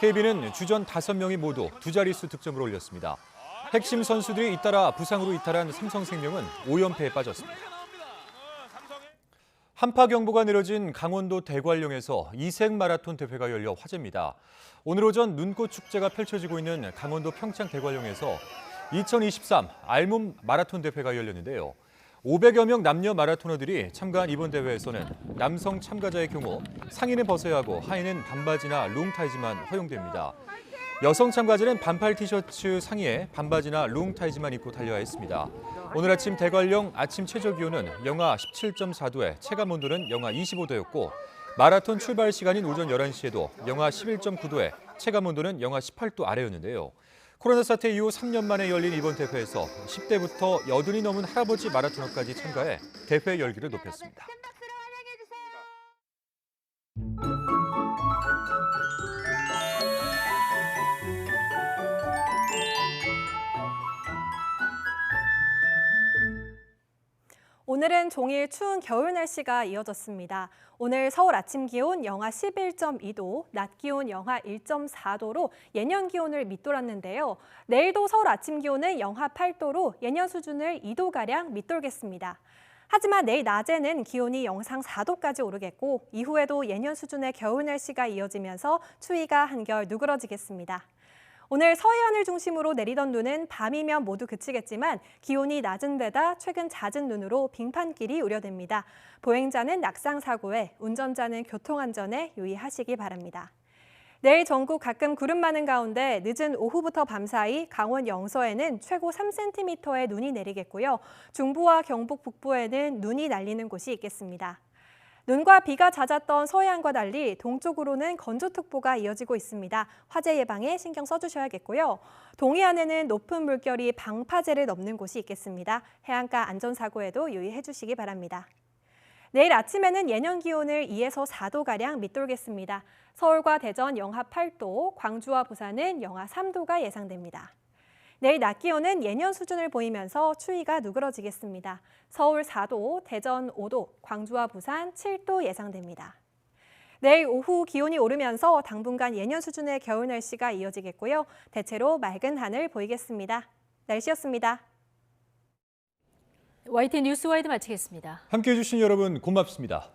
KB는 주전 5명이 모두 두 자릿수 득점을 올렸습니다. 핵심 선수들이 잇따라 부상으로 이탈한 삼성생명은 5연패에 빠졌습니다. 한파 경보가 내려진 강원도 대관령에서 이색 마라톤 대회가 열려 화제입니다. 오늘 오전 눈꽃 축제가 펼쳐지고 있는 강원도 평창 대관령에서 2023 알몸 마라톤 대회가 열렸는데요. 500여 명 남녀 마라토너들이 참가한 이번 대회에서는 남성 참가자의 경우 상의는 벗어야 하고 하의는 반바지나 롱타이즈만 허용됩니다. 여성 참가자는 반팔 티셔츠 상의에 반바지나 롱타이즈만 입고 달려야 했습니다. 오늘 아침 대관령 아침 최저 기온은 영하 17.4도에 체감 온도는 영하 25도였고, 마라톤 출발 시간인 오전 11시에도 영하 11.9도에 체감 온도는 영하 18도 아래였는데요. 코로나 사태 이후 3년 만에 열린 이번 대회에서 10대부터 80이 넘은 할아버지 마라토너까지 참가해 대회 열기를 높였습니다. 오늘은 종일 추운 겨울 날씨가 이어졌습니다. 오늘 서울 아침 기온 영하 11.2도, 낮 기온 영하 1.4도로 예년 기온을 밑돌았는데요. 내일도 서울 아침 기온은 영하 8도로 예년 수준을 2도가량 밑돌겠습니다. 하지만 내일 낮에는 기온이 영상 4도까지 오르겠고 이후에도 예년 수준의 겨울 날씨가 이어지면서 추위가 한결 누그러지겠습니다. 오늘 서해안을 중심으로 내리던 눈은 밤이면 모두 그치겠지만 기온이 낮은 데다 최근 잦은 눈으로 빙판길이 우려됩니다. 보행자는 낙상 사고에, 운전자는 교통안전에 유의하시기 바랍니다. 내일 전국 가끔 구름 많은 가운데 늦은 오후부터 밤사이 강원 영서에는 최고 3cm의 눈이 내리겠고요. 중부와 경북 북부에는 눈이 날리는 곳이 있겠습니다. 눈과 비가 잦았던 서해안과 달리 동쪽으로는 건조특보가 이어지고 있습니다. 화재 예방에 신경 써주셔야겠고요. 동해안에는 높은 물결이 방파제를 넘는 곳이 있겠습니다. 해안가 안전사고에도 유의해 주시기 바랍니다. 내일 아침에는 예년 기온을 2에서 4도가량 밑돌겠습니다. 서울과 대전 영하 8도, 광주와 부산은 영하 3도가 예상됩니다. 내일 낮 기온은 예년 수준을 보이면서 추위가 누그러지겠습니다. 서울 4도, 대전 5도, 광주와 부산 7도 예상됩니다. 내일 오후 기온이 오르면서 당분간 예년 수준의 겨울 날씨가 이어지겠고요. 대체로 맑은 하늘 보이겠습니다. 날씨였습니다. YTN 뉴스와이드 마치겠습니다. 함께해 주신 여러분 고맙습니다.